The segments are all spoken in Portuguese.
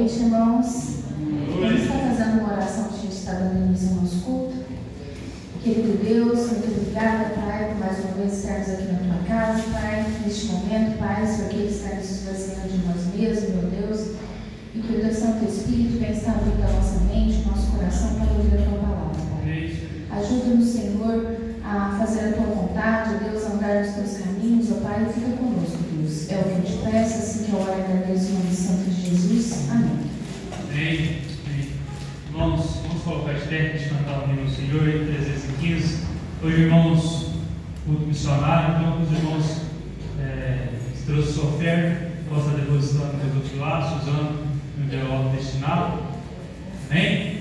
noite, irmãos. Vamos estar fazendo uma oração que a gente está dando início ao nosso culto. Querido Deus, muito obrigada, Pai, por mais uma vez estarmos aqui na tua casa, Pai, neste momento, Pai, Senhor, que está nos esvaziando de nós mesmos, meu Deus, e que o teu Santo Espírito venha estar abrindo a nossa mente, o nosso coração para ouvir a tua palavra, Pai. Ajuda-nos, Senhor, a fazer a tua vontade, Deus, a andar nos teus caminhos, ó Pai, e fica conosco, Deus. É o que eu te peço, assim que eu oro e agradeço em nome santo de Jesus. Amém. Amém. Irmãos, vamos colocar de pé para a gente cantar o hino ao Senhor, 315. Hoje, irmãos, culto missionário, então, os irmãos que trouxe sua oferta, possa depositar no teu outro lado, usando o envelope destinado. Amém?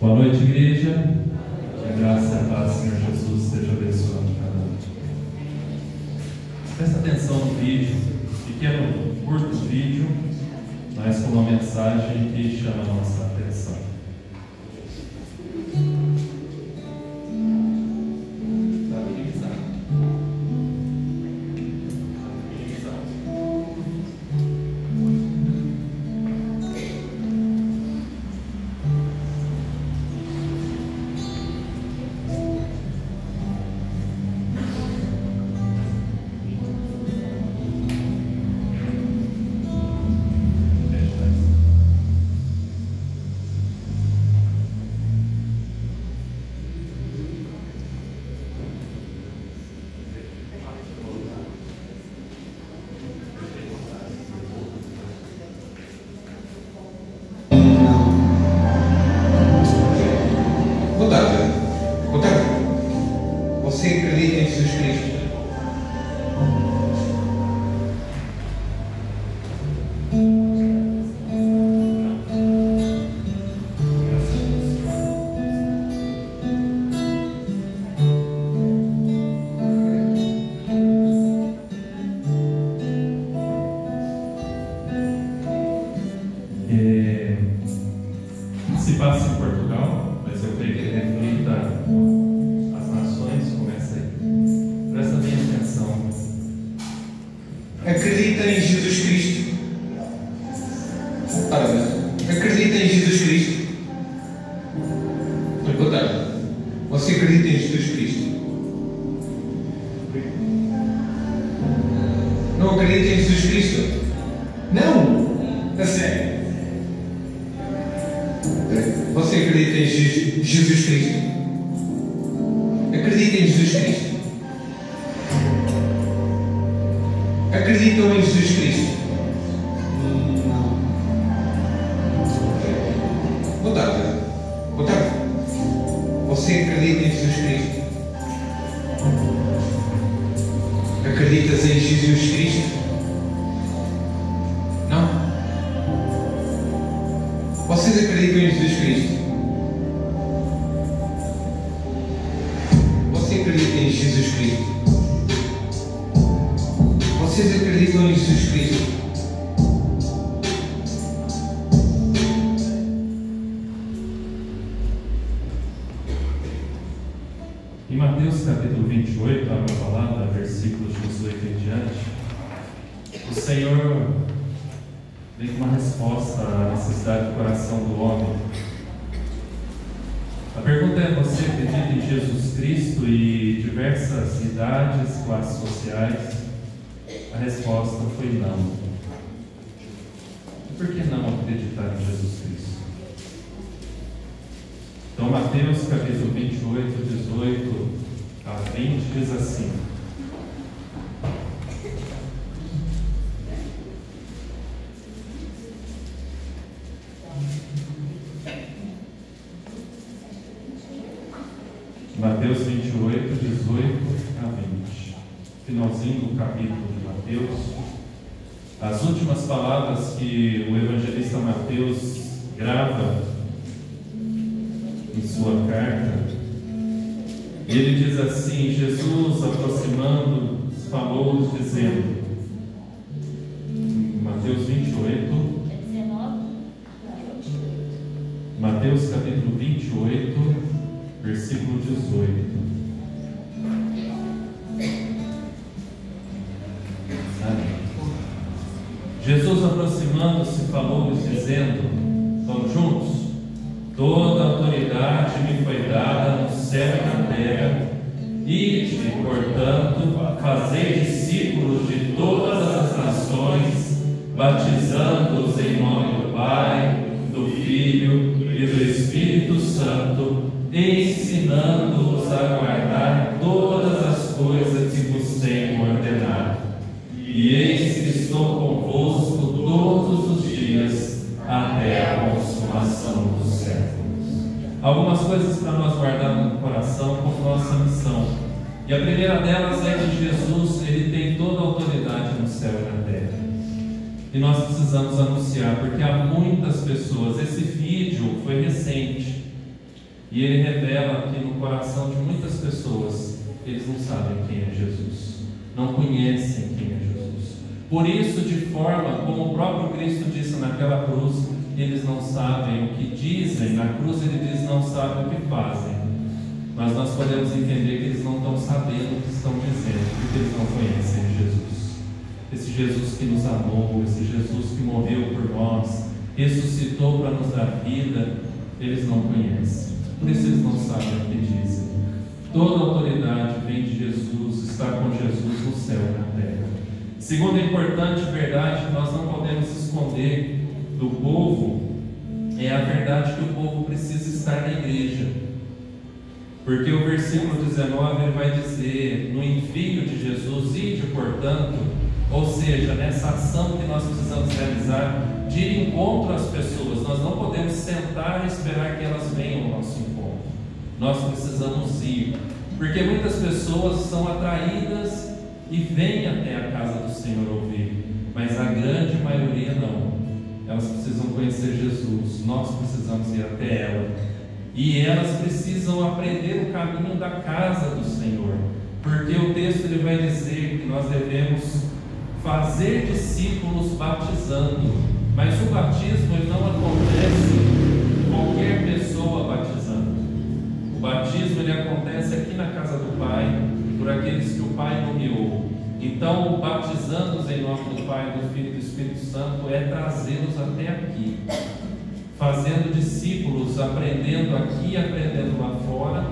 Boa noite, igreja. Que a graça e a paz do Senhor Jesus esteja abençoando cada um. Presta atenção no vídeo, pequeno, curto vídeo, mas com uma mensagem que chama a nossa atenção. se passa em Portugal, mas eu creio que ele reflita as nações. Começa aí. Presta bem atenção. Acredita em Jesus Cristo. Ora bem, acredita em Jesus Cristo. Muito boa tarde. Você acredita em Jesus Cristo? Não acredita em Jesus Cristo? Não! A sério? Você acredita em Jesus Cristo? Acredita em Jesus Cristo? Acreditam em Jesus Cristo? Não. Boa tarde. Boa tarde. Você acredita em Jesus Cristo? Acreditas em Jesus Cristo? Não? Vocês acreditam em Jesus Cristo? Você acredita em Jesus Cristo? Vocês acreditam em Jesus Cristo? Em Mateus capítulo 28, a palavra, versículos 18 em diante, o Senhor vem com uma resposta à necessidade do coração do homem. A pergunta é: você acredita em Jesus Cristo e diversas idades, classes sociais? A resposta foi não. E por que não acreditar em Jesus Cristo? Então, Mateus capítulo 28, 18 a 20 diz assim: Mateus 28, 18 a 20. Finalzinho do capítulo de Mateus. As últimas palavras que o evangelista Mateus grava em sua carta. Ele diz assim: Jesus, aproximando, falou dizendo, Mateus 28, Mateus capítulo 28, versículo 18. Jesus, aproximando-se, falou-lhes dizendo, vamos juntos? Toda autoridade me foi dada no céu e na terra. Ide, portanto, fazei discípulos de todas as nações, batizando-os em nome do Pai, do Filho e do Espírito Santo, e ensinando-os a guardar todas as coisas que vos tenho ordenado. E eis que estou convosco todos os dias, até a consumação dos séculos. Algumas coisas para nós guardarmos no coração como nossa missão. E a primeira delas é que Jesus, ele tem toda a autoridade no céu e na terra. E nós precisamos anunciar, porque há muitas pessoas. Esse vídeo foi recente e ele revela que no coração de muitas pessoas eles não sabem quem é Jesus, não conhecem quem é Jesus. Por isso, de forma como o próprio Cristo disse naquela cruz, eles não sabem o que dizem. Na cruz ele diz: não sabem o que fazem. Mas nós podemos entender que eles não estão sabendo o que estão dizendo, porque eles não conhecem Jesus. Esse Jesus que nos amou, esse Jesus que morreu por nós, ressuscitou para nos dar vida, eles não conhecem. Por isso eles não sabem o que dizem. Toda a autoridade vem de Jesus, está com Jesus no céu e na terra. Segunda importante verdade que nós não podemos esconder do povo é a verdade que o povo precisa estar na igreja. Porque o versículo 19 ele vai dizer: no envio de Jesus, ide, portanto, ou seja, nessa ação que nós precisamos realizar de ir encontro às pessoas. Nós não podemos sentar e esperar que elas venham ao nosso encontro. Nós precisamos ir, porque muitas pessoas são atraídas e vêm até a casa do Senhor ouvir, mas a grande maioria não. Elas precisam conhecer Jesus, nós precisamos ir até ela, e elas precisam aprender o caminho da casa do Senhor, porque o texto ele vai dizer que nós devemos fazer discípulos batizando, mas o batismo ele não acontece Pai nomeou. Então, batizando-os em nome do Pai, do Filho e do Espírito Santo é trazê-los até aqui, fazendo discípulos, aprendendo aqui, aprendendo lá fora,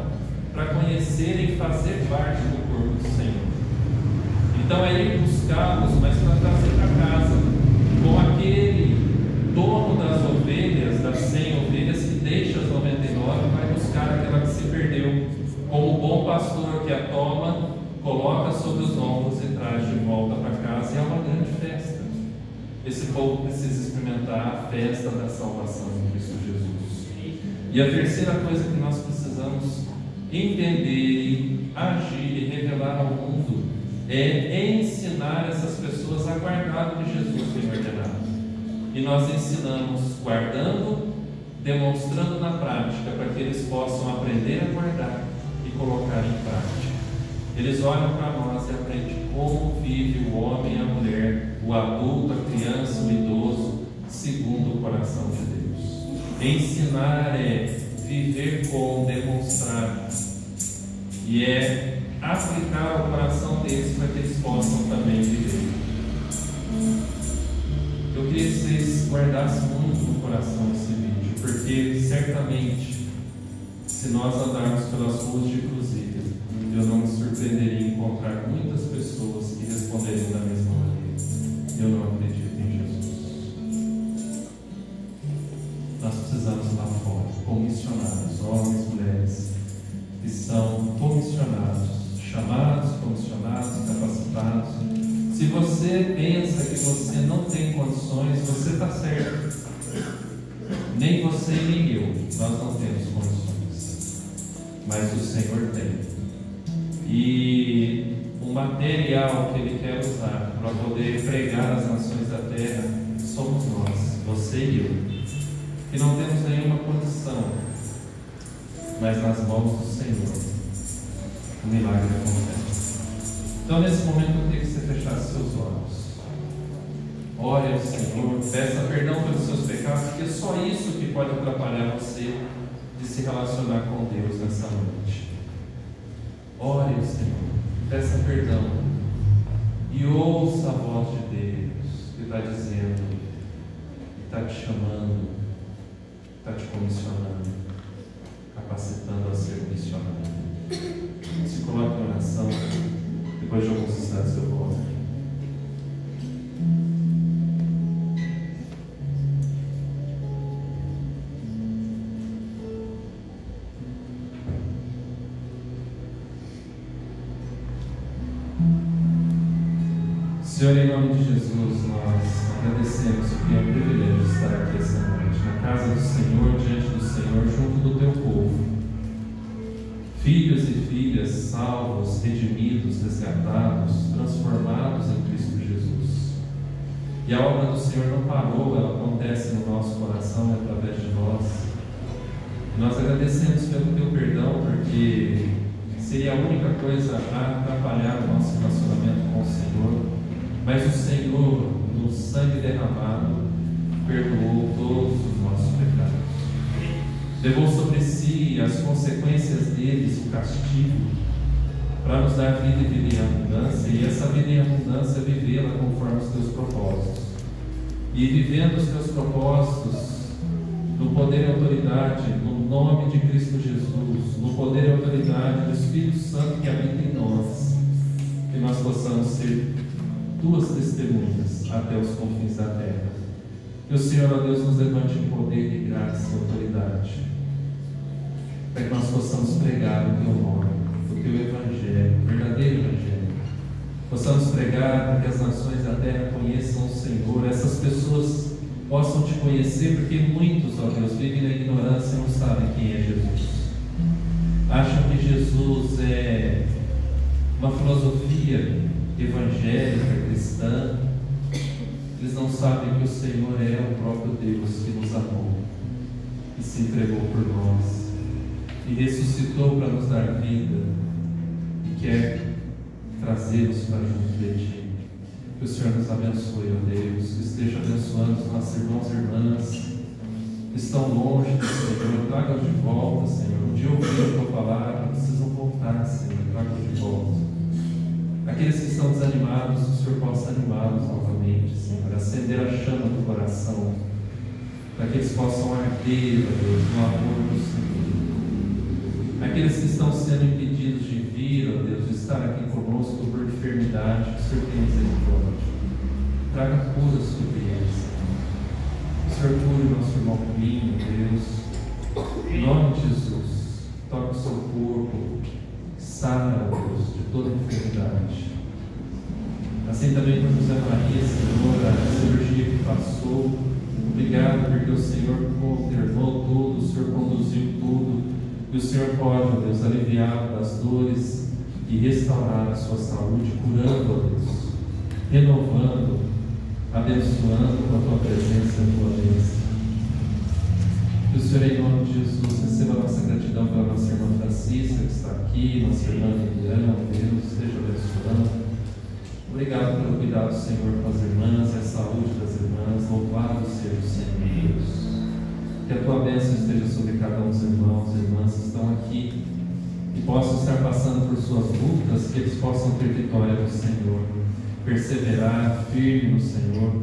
para conhecerem e fazer parte do corpo do Senhor. Então é ir buscá-los, mas para trazer para casa, com aquele dono das ovelhas, das 100 ovelhas, que deixa as 99 e vai buscar aquela que se perdeu, como o bom pastor que a toma, coloca sobre os ombros e traz de volta para casa. E é uma grande festa. Esse povo precisa experimentar a festa da salvação em Cristo Jesus. E a terceira coisa que nós precisamos entender e agir e revelar ao mundo é ensinar essas pessoas a guardar o que Jesus tem ordenado. E nós ensinamos guardando, demonstrando na prática, para que eles possam aprender a guardar e colocar em prática. Eles olham para nós e aprendem como vive o homem e a mulher, o adulto, a criança, o idoso, segundo o coração de Deus. Ensinar é viver com, demonstrar, e é aplicar o coração deles para que eles possam também viver. Eu queria que vocês guardassem muito no coração esse vídeo, porque certamente, se nós andarmos pelas ruas de Cruzeiro, eu não me surpreenderia em encontrar muitas pessoas que responderiam da mesma maneira: eu não acredito em Jesus. Nós precisamos lá fora, como missionários, homens e mulheres, que são comissionados, chamados, comissionados, capacitados. Se você pensa que você não tem condições, você está certo. Nem você nem eu, nós não temos condições, mas o Senhor tem. E o material que Ele quer usar para poder pregar as nações da terra somos nós, você e eu, que não temos nenhuma condição, mas nas mãos do Senhor o milagre acontece. Então, nesse momento, eu queria que você fechasse seus olhos, ore ao Senhor, peça perdão pelos seus pecados, porque é só isso que pode atrapalhar você de se relacionar com Deus nessa noite. Ore ao Senhor, peça perdão e ouça a voz de Deus que está dizendo, que está te chamando, está te comissionando, capacitando a ser missionário. Se coloque em oração, depois de alguns instantes eu volto. Senhor, em nome de Jesus, nós agradecemos que é um privilégio estar aqui essa noite, na casa do Senhor, diante do Senhor, junto do Teu povo. Filhos e filhas salvos, redimidos, resgatados, transformados em Cristo Jesus. E a obra do Senhor não parou, ela acontece no nosso coração e através de nós. E nós agradecemos pelo Teu perdão, porque seria a única coisa a atrapalhar o nosso relacionamento com o Senhor. Mas o Senhor, no sangue derramado, perdoou todos os nossos pecados. Levou sobre si as consequências deles, o castigo, para nos dar vida e vida em abundância, e essa vida em abundância vivê-la conforme os teus propósitos. E vivendo os teus propósitos, no poder e autoridade, no nome de Cristo Jesus, no poder e autoridade do Espírito Santo que habita em nós, que nós possamos ser tuas testemunhas até os confins da terra. Que o Senhor, ó Deus, nos levante em poder e graça e autoridade, para que nós possamos pregar o Teu nome, o Teu Evangelho, o verdadeiro Evangelho. Possamos pregar para que as nações da terra conheçam o Senhor, essas pessoas possam Te conhecer, porque muitos, ó Deus, vivem na ignorância e não sabem quem é Jesus. Acham que Jesus é uma filosofia evangélica, cristã. Eles não sabem que o Senhor é o próprio Deus que nos amou e se entregou por nós e ressuscitou para nos dar vida e quer trazê-los para junto de Ti. Que o Senhor nos abençoe, ó Deus, que esteja abençoando os nossos irmãos e irmãs que estão longe do Senhor. Traga-os de volta, Senhor. Um dia ouviram a Tua palavra, precisam voltar, Senhor. Traga-os de volta. Aqueles que estão desanimados, que o Senhor possa animá-los novamente, Senhor, acender a chama do coração, para que eles possam arder, ó Deus, no amor do Senhor. Aqueles que estão sendo impedidos de vir, ó Deus, de estar aqui conosco por enfermidade, que o Senhor tenha misericórdia. Traga cura sobre eles, Senhor. O Senhor cure o nosso irmão Pinho, Deus. Em nome de Jesus, toque o seu corpo, sara, Deus, de toda enfermidade. Assim também por José Maria, Senhor, a cirurgia que passou. Obrigado porque o Senhor coordenou tudo, o Senhor conduziu tudo, e o Senhor pode, ó Deus, aliviar das dores e restaurar a sua saúde, curando, ó Deus, renovando, abençoando com a tua presença e a tua bênção. Que o Senhor, em nome de Jesus, receba a nossa gratidão pela nossa irmã Francisca, que está aqui, nossa irmã Liliana, Deus, esteja abençoando. Obrigado pelo cuidado do Senhor com as irmãs e a saúde das irmãs. Louvado seja o Senhor, Deus. Que a tua bênção esteja sobre cada um dos irmãos e irmãs que estão aqui e possam estar passando por suas lutas, que eles possam ter vitória no Senhor, perseverar firme no Senhor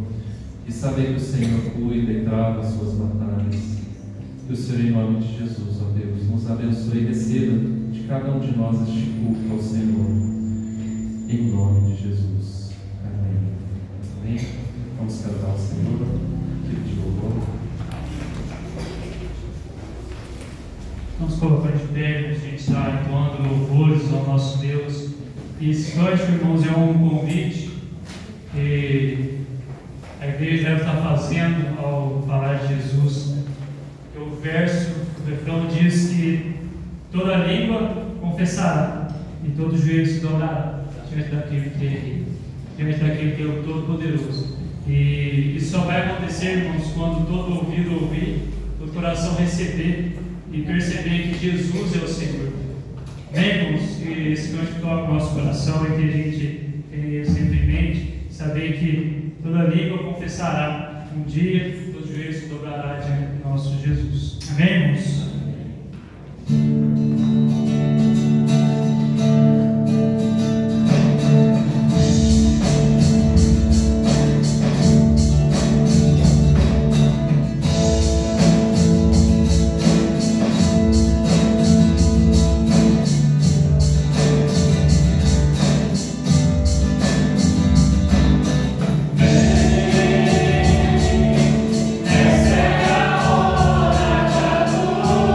e saber que o Senhor cuida e trava as suas batalhas. Que o Senhor, em nome de Jesus, ó Deus, nos abençoe e receba de cada um de nós este culto ao Senhor. Em nome de Jesus. Amém. Amém. Vamos cantar ao Senhor. Que de louvor. Vamos colocar de pé, a gente está entoando louvores ao nosso Deus. E esse cântico, irmãos, é um convite que a igreja deve estar fazendo ao falar de Jesus. O verso, o refrão diz que toda língua confessará e todo joelho se dobrará diante daquele que é o Todo-Poderoso. E isso só vai acontecer, irmãos, quando todo ouvido ouvir, todo coração receber e perceber que Jesus é o Senhor. Irmãos, que esse cântico toca o nosso coração e que a gente tenha sempre em mente, saber que toda língua confessará um dia, todo joelho se dobrará diante do nosso Jesus. Amém, irmãos? Essa é a hora de adorar.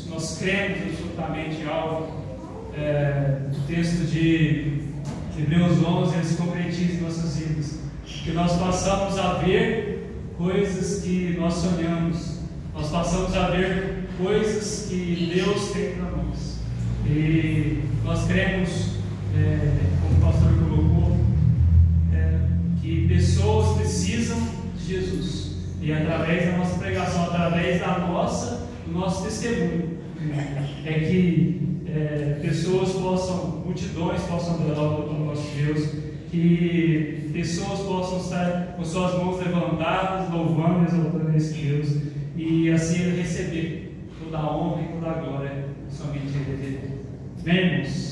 nós cremos absolutamente algo do texto de Hebreus 11, ele se concretiza em nossas vidas, que nós passamos a ver coisas que nós sonhamos, nós passamos a ver coisas que Deus tem para nós, e nós cremos, como o pastor colocou, que pessoas precisam de Jesus, e através da nossa pregação, através do nosso testemunho, é que pessoas multidões possam adorar o nosso Deus, que pessoas possam estar com suas mãos levantadas, louvando e exaltando esse Deus, e assim ele receber toda a honra e toda a glória, somente ele. Vemos.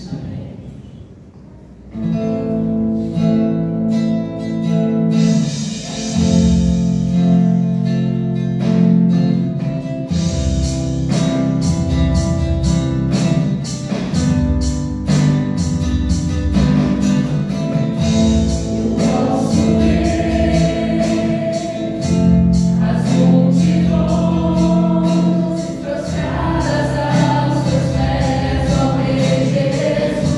Prostradas aos teus pés, ó Rei Jesus.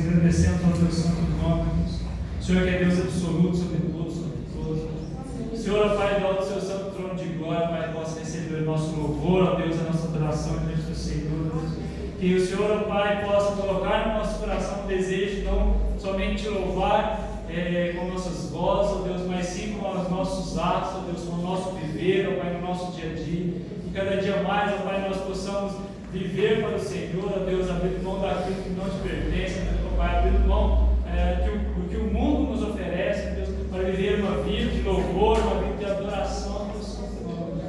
agradecemos ao Teu santo nome, Deus. O Senhor que é Deus absoluto sobre todos, sobre todos. O Senhor, ó Pai, do alto do Seu santo trono de glória, Pai, possa receber o nosso louvor, ó Deus, a nossa adoração diante do Senhor, Deus. Que o Senhor, ó Pai, possa colocar no nosso coração o desejo de não somente louvar com nossas vozes, ó Deus, mas sim com os nossos atos, ó Deus, com o nosso viver, ó Pai, no nosso dia a dia. E cada dia mais, ó Pai, nós possamos viver para o Senhor, ó Deus, abrindo mão daquilo que não te pertence, ó Pai, abrindo mão do que o mundo nos oferece, ó Deus, para viver uma vida de louvor, uma vida de adoração ao Teu santo nome,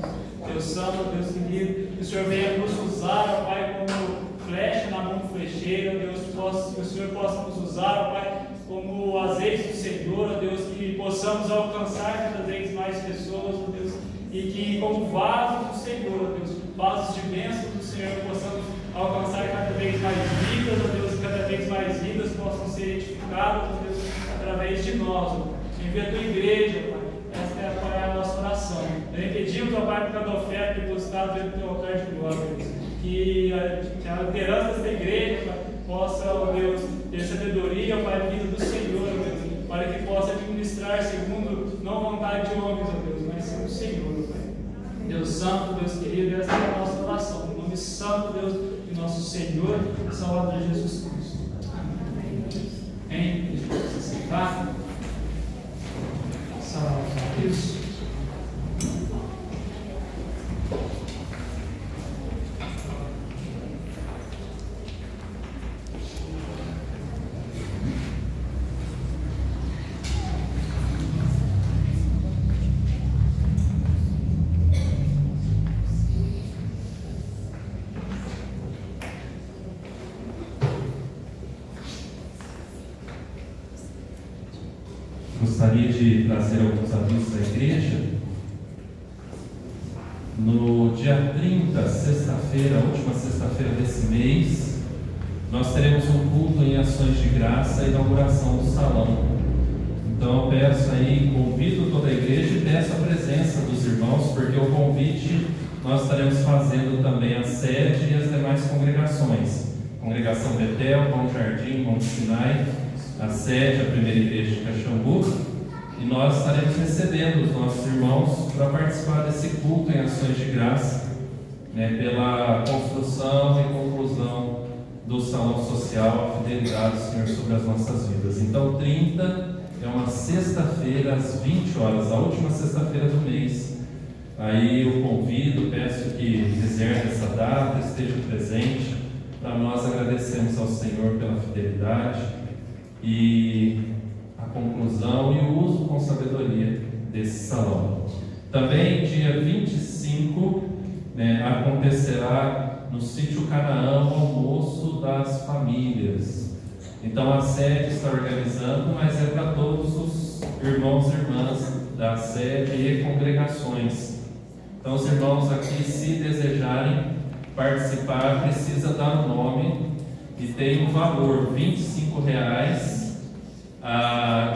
Deus Santo, Deus querido, que o Senhor venha nos usar, ó Pai, como flecha na mão do flecheiro, Deus, que o Senhor possa nos usar, ó Pai, como o azeite do Senhor, ó Deus, que possamos alcançar cada vez mais pessoas, ó Deus, e que como vasos do Senhor, ó Deus, vasos de bênção do Senhor, possamos alcançar cada vez mais vidas, ó Deus, e cada vez mais vidas possam ser edificadas, ó Deus, através de nós, ó. Envia a Tua igreja, Pai. Esta é, Pai, a nossa oração. Também pedimos, ó Pai, por cada oferta depositada dentro do Teu altar de glória, Deus, que a liderança desta igreja, Pai, possa, ó Deus, ter sabedoria, Pai, a vida do Senhor, ó Deus, para que possa administrar segundo, não vontade de homens, ó Deus, mas segundo o Senhor, Pai. Deus Santo, Deus querido, esta é a nossa oração. No nome santo, Deus, de nosso Senhor e Salvador Jesus Cristo. Amém. Deixa eu se sentar. Salve a Deus. Gostaria de trazer alguns avisos da igreja. No dia 30, sexta-feira, última sexta-feira desse mês, nós teremos um culto em ações de graça e inauguração do salão. Então eu peço aí, convido toda a igreja e peço a presença dos irmãos, porque o convite nós estaremos fazendo também a sede e as demais congregações. Congregação Betel, Bom Jardim, Bom Sinai, a sede, a primeira igreja de Caxambu, e nós estaremos recebendo os nossos irmãos para participar desse culto em ações de graça, pela construção e conclusão do salão social, a fidelidade do Senhor sobre as nossas vidas. Então 30 é uma sexta-feira às 20 horas, a última sexta-feira do mês. Aí eu convido, peço que reserve essa data, esteja presente, para nós agradecermos ao Senhor pela fidelidade e a conclusão e o uso com sabedoria desse salão. Também dia 25 acontecerá no sítio Canaã o almoço das famílias. Então a sede está organizando, mas é para todos os irmãos e irmãs da sede e congregações. Então os irmãos aqui, se desejarem participar, precisa dar o nome e tem um valor R$25,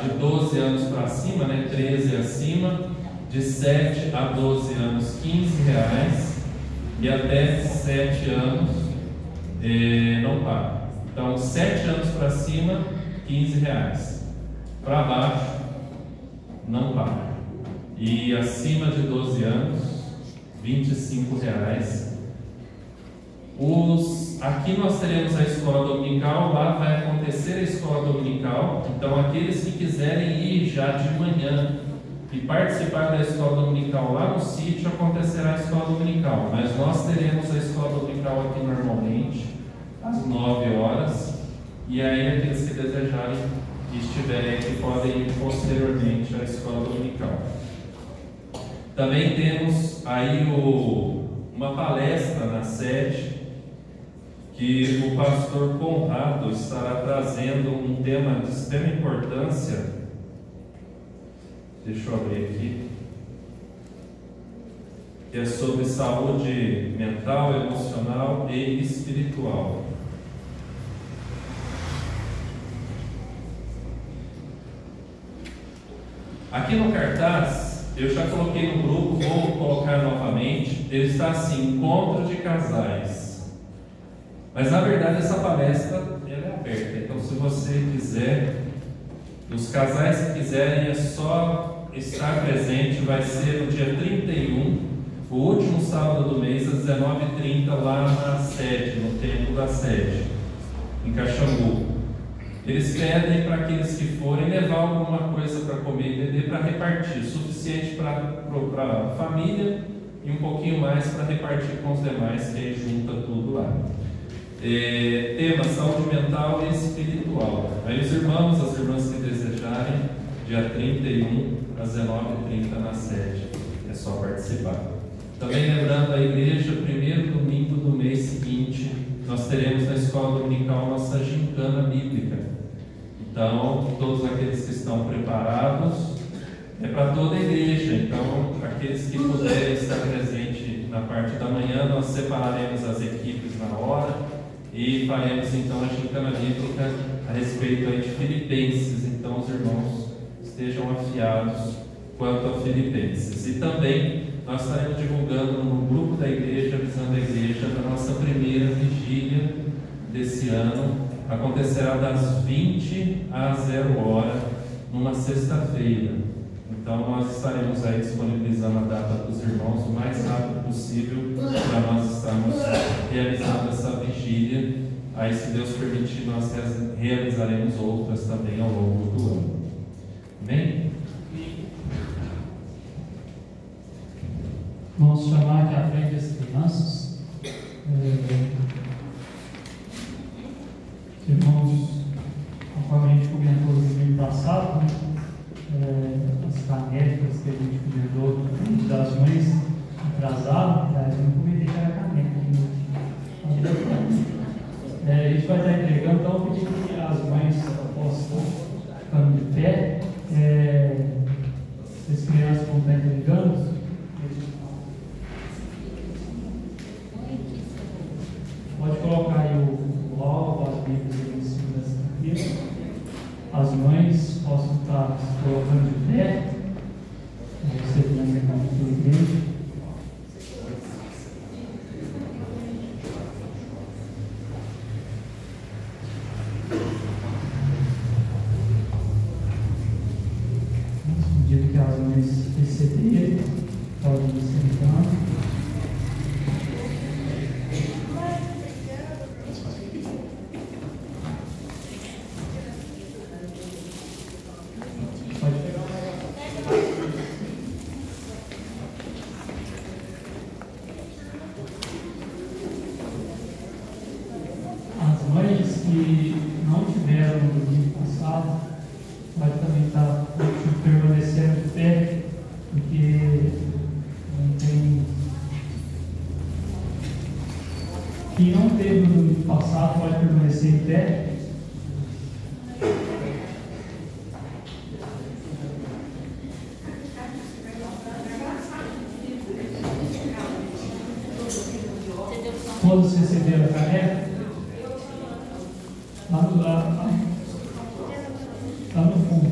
de 12 anos para cima, 13 acima, de 7 a 12 anos R$15 e até 7 anos não paga. Então 7 anos para cima R$15, para baixo não paga, e acima de 12 anos R$25. Aqui nós teremos a escola dominical, lá vai acontecer a escola dominical. Então aqueles que quiserem ir já de manhã e participar da escola dominical lá no sítio, acontecerá a escola dominical, mas nós teremos a escola dominical aqui normalmente às 9 horas, e aí aqueles que desejarem e estiverem aqui podem ir posteriormente à escola dominical. Também temos aí uma palestra na sede, que o pastor Conrado estará trazendo um tema de extrema importância. Deixa eu abrir aqui. Que é sobre saúde mental, emocional e espiritual. Aqui no cartaz, eu já coloquei no grupo, vou colocar novamente. Ele está assim: encontro de casais. Mas na verdade essa palestra ela é aberta. Então, se você quiser, os casais que quiserem, é só estar presente. Vai ser no dia 31, o último sábado do mês, às 19h30, lá na sede, no templo da sede, em Caxambu. Eles pedem para aqueles que forem levar alguma coisa para comer e beber, para repartir, suficiente para a família e um pouquinho mais para repartir com os demais, que aí junta tudo lá. Tema: saúde mental e espiritual. Aí os irmãos, as irmãs que desejarem, dia 31, às 19h30 na sede, é só participar. Também lembrando a igreja, primeiro domingo do mês seguinte, nós teremos na escola dominical nossa gincana bíblica. Então, todos aqueles que estão preparados, é para toda a igreja. Então, aqueles que puderem estar presentes na parte da manhã, nós separaremos as equipes na hora e faremos então a gincana bíblica a respeito aí de Filipenses. Então, os irmãos estejam afiados quanto a Filipenses. E também nós estaremos divulgando no grupo da igreja, avisando a igreja da nossa primeira vigília desse ano. Acontecerá das 20 às 0h, numa sexta-feira. Então nós estaremos aí disponibilizando a data para os irmãos o mais rápido possível, para nós estarmos realizando essa vigília. Aí, se Deus permitir, nós realizaremos outras também ao longo do ano. Amém? Vamos chamar aqui à frente as crianças. Irmãos, conforme a gente comentou no domingo passado, as canéticas que a gente comentou das mães atrasadas, eu não comentei que era caneca. A gente vai estar entregando, então eu pedi que as mães possam ficar de pé. As crianças vão estar entregando. Pode colocar aí o álcool, as bíblias em cima dessa cadeira. As mães possam estar se colocando de pé. Você também está aqui na igreja. Pedindo que as mães receberem, podem ir sentando. Que não tiveram no domingo passado, pode também estar permanecendo de pé, porque não tem. Quem não teve no domingo passado pode permanecer em pé. Todos receberam a caneca? Lá no fundo.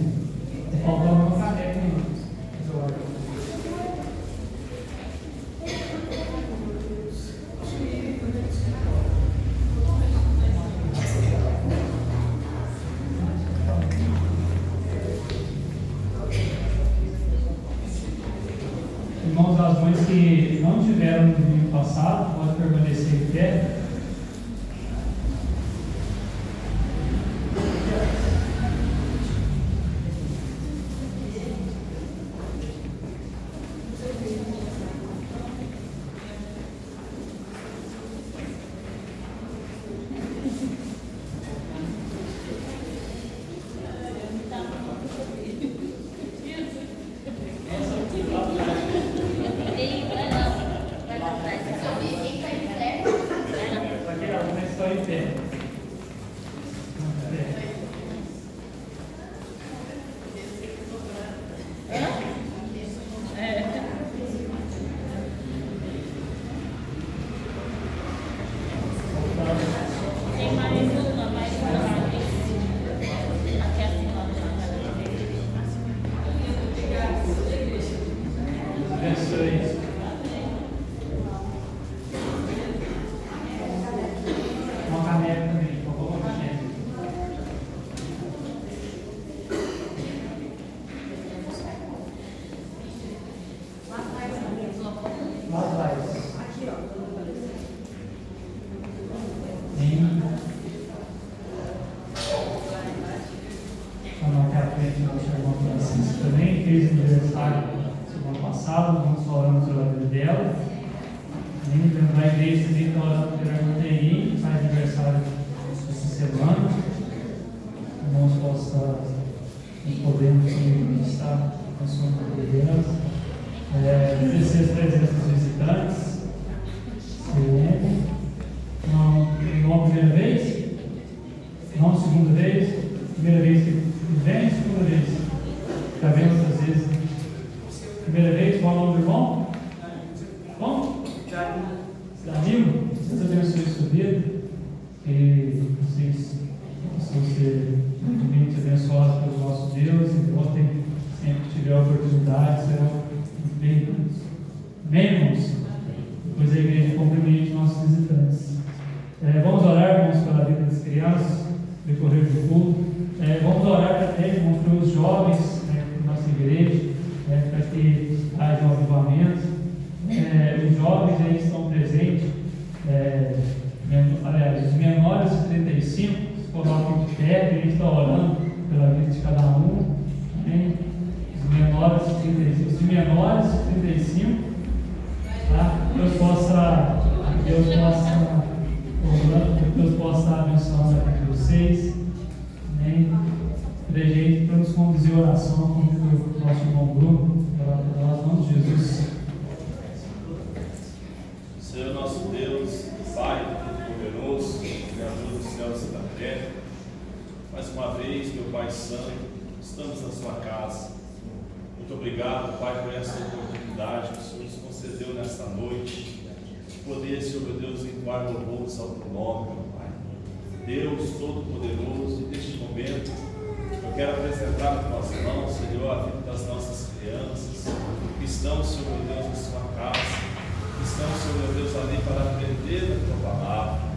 Faltou uma caneca aí. Irmãos, as mães que não tiveram no domingo passado, podem permanecer em pé. Vai lá atrás. frente ao nosso irmão Francisco também, fez aniversário semana passada, vamos falando pela vida dela. Lembrando a igreja também está orando pela irmã TI, faz aniversário essa semana. Irmãos possam, nós podemos estar com a sua presença. Agradecer as presenças dos visitantes. Não a primeira vez? Não a segunda vez? Primeira vez que vem, segunda vez. Está vendo outras vezes? Primeira vez, qual é o nome do irmão? Bom? Danilo? Deus abençoe a sua vida. Que vocês possam ser muito abençoados pelo nosso Deus. E ontem, sempre que tiver a oportunidade, serão bem-vindos. Depois a igreja cumprimente nossos visitantes. Vamos orar, irmãos, pela vida das crianças, no decorrer do culto. Vamos orar também, irmãos, pelos jovens, da nossa igreja, para que haja um avivamento. Os jovens aí estão presentes, aliás, os menores de 35, se colocam de pé, a gente está orando pela vida de cada um. Amém? Os menores de 35, tá? Deus possa abençoar a vida de vocês. Amém? Para nos conduzir a oração, convido o nosso irmão Bruno, para nós, em nome de Jesus. Senhor nosso Deus, Pai poderoso, Criador dos céus e da terra, mais uma vez, meu Pai Santo, estamos na sua casa. Muito obrigado, Pai, por essa oportunidade que o Senhor nos concedeu nesta noite, de poder, Senhor meu Deus, entoar louvores ao teu nome, meu Pai. Deus Todo-Poderoso, e neste momento eu quero apresentar nas tuas mãos, Senhor, a vida das nossas crianças que estão, Senhor meu Deus, em sua casa, que estão, Senhor meu Deus, ali para aprender da tua palavra.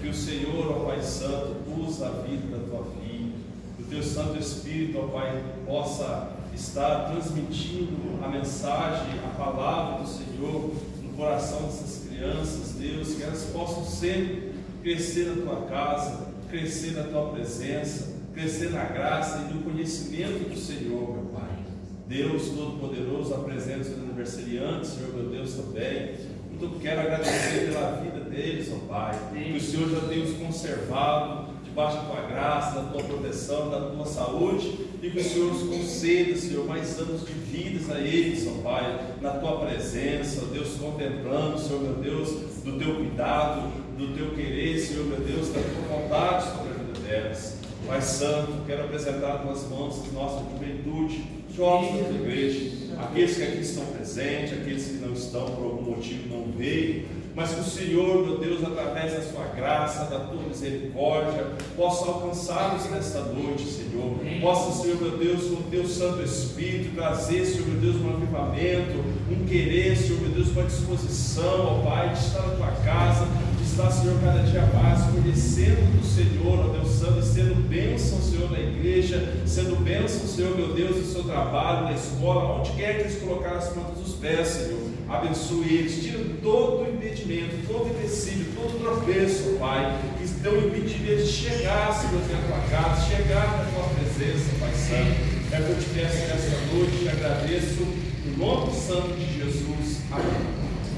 Que o Senhor, ó Pai Santo, usa a vida da tua filha, que o teu Santo Espírito, ó Pai, possa estar transmitindo a mensagem, a palavra do Senhor no coração dessas crianças, Deus, que elas possam sempre crescer na tua casa, crescer na tua presença, crescer na graça e no conhecimento do Senhor, meu Pai. Deus Todo-Poderoso, apresenta os aniversariantes, Senhor meu Deus, também. Então quero agradecer pela vida deles, ó Pai, que o Senhor já tem os conservado debaixo da tua graça, da tua proteção, da tua saúde, e que o Senhor os conceda, Senhor, mais anos de vidas a eles, ó Pai, na tua presença, Deus, contemplando, Senhor meu Deus, do teu cuidado, do teu querer, Senhor meu Deus, da tua vontade sobre a vida delas. Pai Santo, quero apresentar as tuas mãos a nossa juventude, jovens da tua igreja, aqueles que aqui estão presentes, aqueles que não estão, por algum motivo não veio, mas que o Senhor, meu Deus, através da sua graça, da tua misericórdia, possa alcançá-los nesta noite, Senhor. Possa, Senhor, meu Deus, com o teu Santo Espírito, trazer, Senhor, meu Deus, um avivamento, um querer, Senhor, meu Deus, uma disposição, ó Pai, de estar na tua casa, de estar, Senhor, cada dia mais, conhecendo do Senhor, ó Deus Santo, e sendo bênção, Senhor, na igreja, sendo bênção, Senhor, meu Deus, no seu trabalho, na escola, onde quer que eles colocarem as plantas dos pés, Senhor. Abençoe eles, tira todo o impedimento, todo empecilho, todo tropeço, Pai, que estão impedindo eles de chegar, Senhor, na tua casa, chegar na tua presença, Pai Santo. É o que eu te peço nessa noite, te agradeço, no nome santo de Jesus. Amém.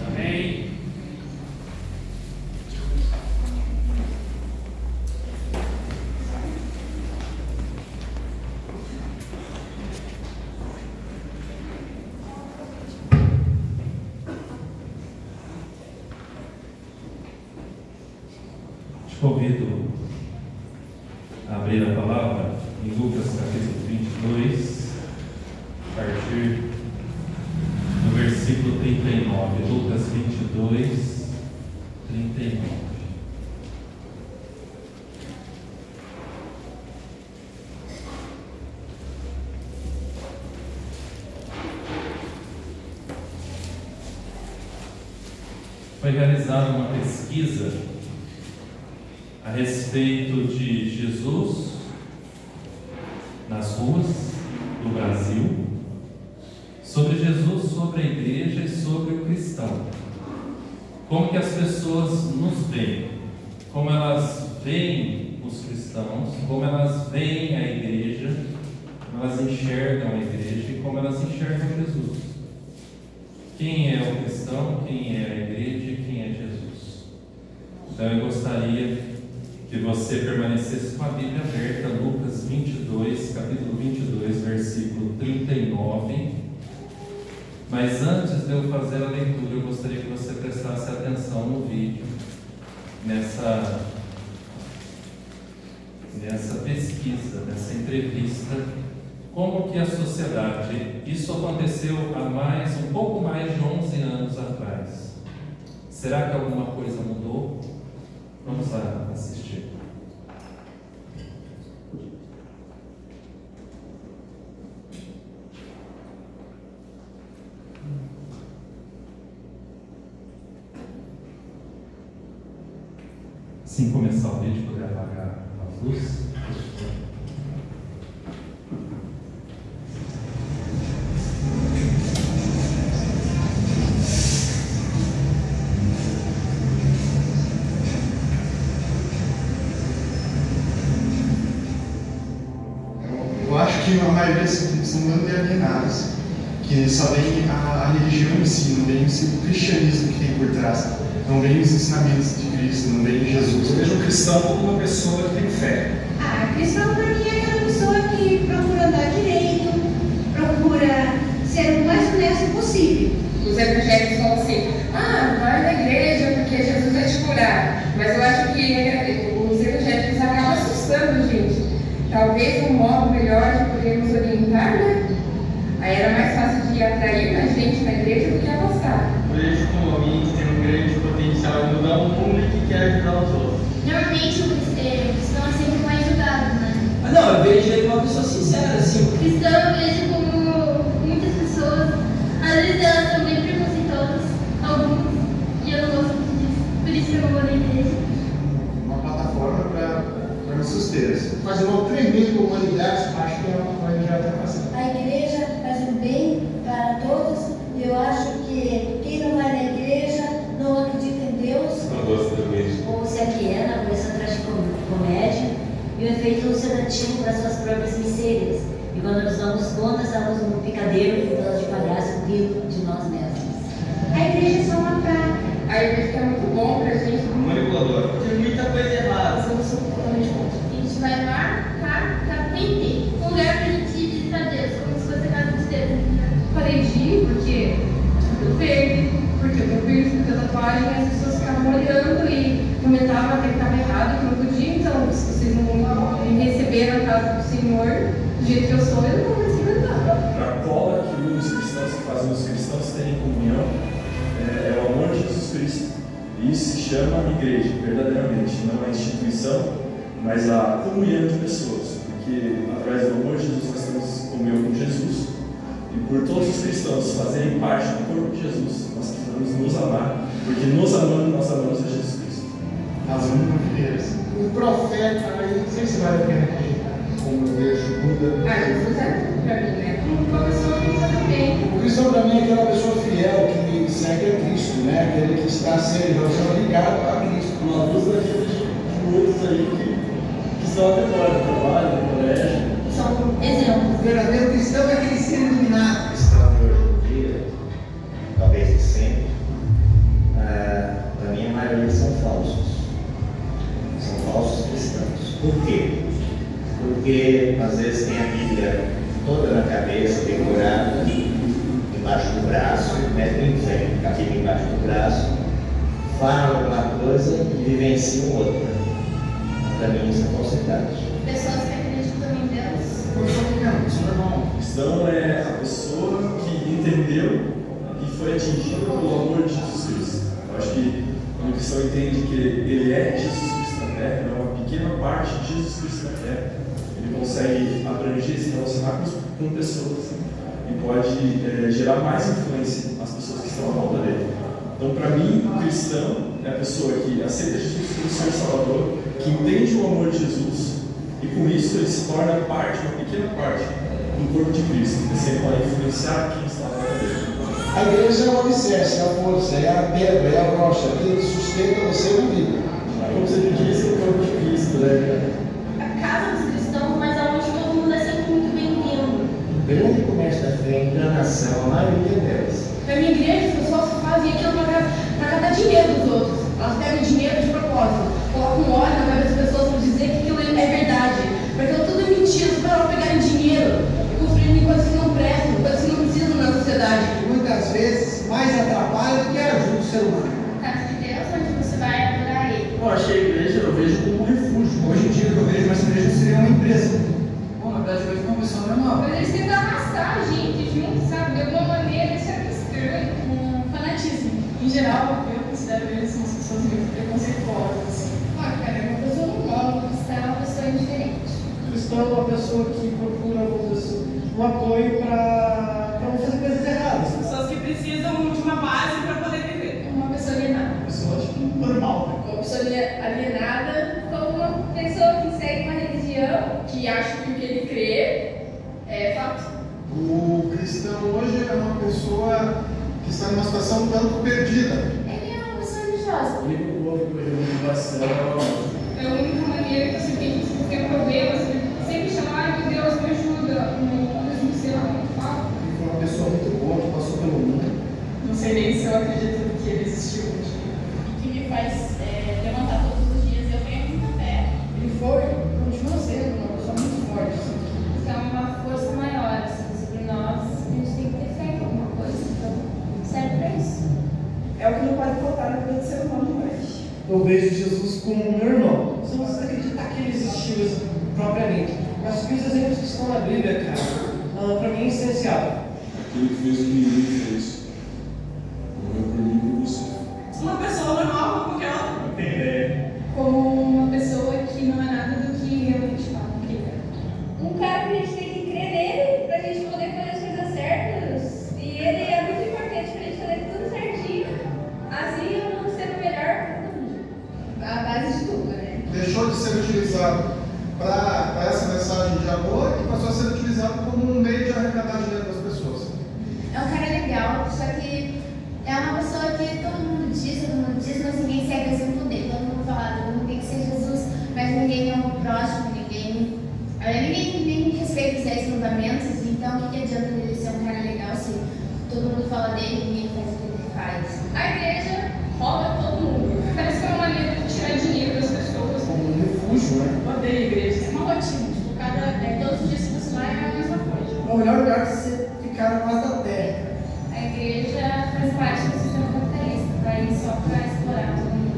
Amém. Convido a abrir a palavra em Lucas capítulo 22, a partir do versículo 39. Lucas 22, 39. Foi realizada uma pesquisa a respeito de Jesus nas ruas do Brasil, sobre Jesus, sobre a igreja e sobre o cristão. Como que as pessoas nos veem, como elas veem os cristãos, como elas veem a igreja, como elas enxergam a igreja e como elas enxergam Jesus. Quem é o cristão, quem é a igreja e quem é Jesus. Então eu gostaria que você permanecesse com a Bíblia aberta, Lucas 22, capítulo 22, versículo 39. Mas antes de eu fazer a leitura, eu gostaria que você prestasse atenção no vídeo, nessa pesquisa, nessa entrevista, como que a sociedade, isso aconteceu há um pouco mais de 11 anos atrás. Será que alguma coisa mudou? Vamos lá assistir. Assim começar o vídeo, poder apagar a luz. Eu acho que a maioria são muito alienadas, que só vem a religião em si, não vem o cristianismo que tem por trás. Não vem os ensinamentos de Cristo, não vem Jesus. Eu vejo o cristão como uma pessoa que tem fé. Cristão para mim é aquela pessoa que procura andar direito, procura ser o mais honesto possível. Os evangélicos falam assim, vai na igreja porque Jesus vai te curar. Mas eu acho que os evangélicos acabam assustando, gente. Talvez um modo melhor de podermos orientar, né? Aí era mais fácil de atrair mais gente na igreja do que afastar. Eu vejo como alguém que tem um grande potencial de mudar o mundo e que quer ajudar os outros. Normalmente o cristão é sempre o mais julgado, né? Não, eu vejo ele como uma pessoa sincera, assim. O cristão eu vejo como muitas pessoas, às vezes elas são bem preconceituosas, alguns, e eu não gosto muito disso, por isso que eu não vou na igreja. Uma plataforma para nossas feiras. Fazer uma tremenda humanidade, acho que é uma coisa que já está passando. A igreja faz um bem para todos. Eu acho que quem não vai na igreja não acredita em Deus. Não gosta da igreja. Ou se aliena com essa comédia e o efeito sedativo das suas próprias misérias. E quando nos damos conta, estamos num picadeiro tentando de pagar o rio de nós mesmos. A igreja é só uma praia. A igreja é muito bom pra gente. Manipulador. Tem muita coisa errada. Eu sou totalmente contra. A gente vai lá, cá, tem um lugar pra gente visitar Deus, como se fosse a casa de Deus. Parei de ir porque eu verde, porque eu tenho piercing, porque eu tatuagem, e as pessoas ficavam olhando e comentavam até que estava errado, que não podia. Então, se vocês não me receberam na casa do Senhor, do jeito que eu sou, eu não vou receber nada. A cola que os cristãos, que fazem os cristãos terem comunhão, é o amor de Jesus Cristo. E isso se chama igreja, verdadeiramente. Não a instituição, mas a comunhão de pessoas. Porque através do amor de Jesus nós temos comunhão com Jesus. E por todos os cristãos fazerem parte do corpo de Jesus, nós precisamos nos amar. Porque nos amando, nós amamos a Jesus Cristo. Razão confideiras. O profeta, aí, não sei se vale a pena acreditar, como eu vejo Buda. Jesus é tudo pra mim, né? Uma pessoa que usa também. O cristão para mim é aquela pessoa fiel que segue a Cristo, né? Aquele que está sendo ligado a Cristo. Uma luz da vida de muitos aí que estão até fora do trabalho, do colégio. São exemplos. O verdadeiro cristão é aquele ser iluminado. O cristão de hoje em dia, talvez de sempre, para mim a maioria são falsos. São falsos cristãos. Por quê? Porque às vezes tem a Bíblia toda na cabeça, decorada, embaixo do braço, metem a Bíblia embaixo do braço, falam alguma coisa e vivenciam outra. Para mim isso é falsidade. Pessoas que acreditam em Deus. Isso é bom. O cristão é a pessoa que entendeu e foi atingida pelo amor de Jesus Cristo. Eu acho que quando o cristão entende que ele é Jesus Cristo na terra, é uma pequena parte de Jesus Cristo na terra, ele consegue abranger e se relacionar com pessoas e pode gerar mais influência nas pessoas que estão à volta dele. Então, para mim, o cristão é a pessoa que aceita Jesus como Senhor Salvador, que entende o amor de Jesus e com isso ele se torna parte, uma pequena parte do corpo de Cristo. Você pode influenciar quem está à volta dele. A igreja é o alicerce, é a força, é a pedra, é a rocha, aquilo que sustenta você na vida. Como você disse, o corpo de Cristo, né? A casa dos cristãos, mas aonde todo mundo é sempre muito bem-vindo. são a maioria delas. Na minha igreja, as pessoas fazem aquilo para catar dinheiro dos outros. Elas pegam dinheiro de propósito, colocam óleo na cabeça das pessoas para dizer que aquilo é verdade. Porque aquilo tudo é mentira, para elas pegarem dinheiro e construírem coisas que não prestam, coisas que não precisam na sociedade. Muitas vezes, mais atrapalha do que ajuda o ser humano. Casa de Deus, onde você vai adorar Ele. Eu achei a igreja, eu vejo como um refúgio. Hoje em dia, o que eu vejo mais igreja seria uma empresa. Bom, na verdade, eu vejo uma pessoa normal. Mas eles tentam arrastar a gente junto, sabe? De alguma maneira, isso é estranho. Fanatismo. Em geral, eu considero eles umas pessoas muito preconceituosas. Cara, é uma pessoa normal, cristã é uma pessoa indiferente. Cristão é uma pessoa que procura um apoio para não fazer coisas erradas. Pessoas que precisam de uma base para poder viver. Uma pessoa alienada. Uma pessoa normal. Uma pessoa alienada como uma pessoa que segue uma religião, Que acha que o que ele crê é fato. O cristão hoje é uma pessoa que está numa situação um tanto perdida. Ele é uma pessoa religiosa. O único povo que eu vejo motivação é o amor. É a única maneira que você tem de ter problemas, sempre chamar, ai meu Deus, me ajuda. Não sei lá, fala. Ele foi uma pessoa muito boa que passou pelo mundo. Não sei nem se eu acredito que ele existiu um dia. O que me faz levantar todos os dias, eu tenho muita fé. Ele continua sendo uma pessoa muito forte. Assim. Então, é uma força maior assim, sobre nós. A gente tem que ter fé em alguma coisa. Então, serve para isso. É o que não pode faltar na vida do ser humano hoje. Eu vejo Jesus como meu irmão. Você não precisa acreditar que ele existiu propriamente. Mas os exemplos que estão na Bíblia, cara, para mim é essencial. Aquele que fez o que ninguém fez. Morreu por mim e por você. Uma pessoa normal como qualquer outra. Como uma pessoa que não é nada do que realmente fala que é. Um cara que a gente tem que crer nele pra gente poder fazer as coisas certas. E ele é muito importante pra gente fazer tudo certinho. Assim eu vou ser o melhor. A base de tudo, né? Deixou de ser utilizado para essa mensagem de amor e passou a ser utilizado como um meio de arrecadar dinheiro das pessoas. É um cara legal, só que é uma pessoa que todo mundo diz, mas ninguém segue o exemplo dele. Todo mundo fala, todo mundo tem que ser Jesus, mas ninguém é o próximo, ninguém respeita os 10 mandamentos. Então, o que adianta ele ser um cara legal se todo mundo fala dele e ninguém faz o que ele faz? A igreja rouba todo mundo. Parece que é uma maneira de tirar dinheiro das pessoas. Como um refúgio, né? Eu odeio a igreja. É uma rotina. Tipo, todos os dias que você vai é a mesma coisa. É o melhor lugar que você ficar na face da terra. A igreja faz parte do sistema capitalista, vai só para explorar todo mundo,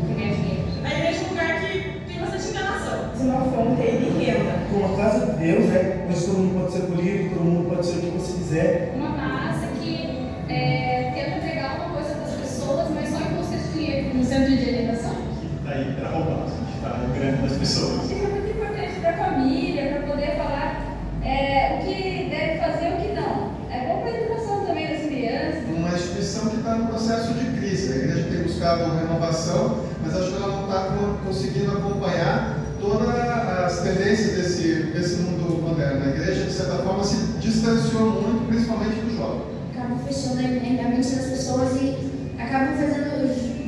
pegar dinheiro. A igreja é um lugar que tem bastante enganação. Você não fonte de renda. Como a casa de Deus, né? Onde todo mundo pode ser político, todo mundo pode ser o que você quiser. Uma massa que tenta pegar uma coisa das pessoas, mas só em você de dinheiro, no centro de alienação. Que está aí para roubar, a gente está grande das pessoas. Isso é muito importante para a família, para poder falar o que deve fazer e o que não. É bom para a educação também das crianças. Uma instituição que está no processo de crise. A igreja tem buscado renovação, mas acho que ela não está conseguindo acompanhar todas as tendências desse mundo moderno. A igreja, de certa forma, se distanciou muito, principalmente do jovem. Acabam fechando a mente das pessoas e acabam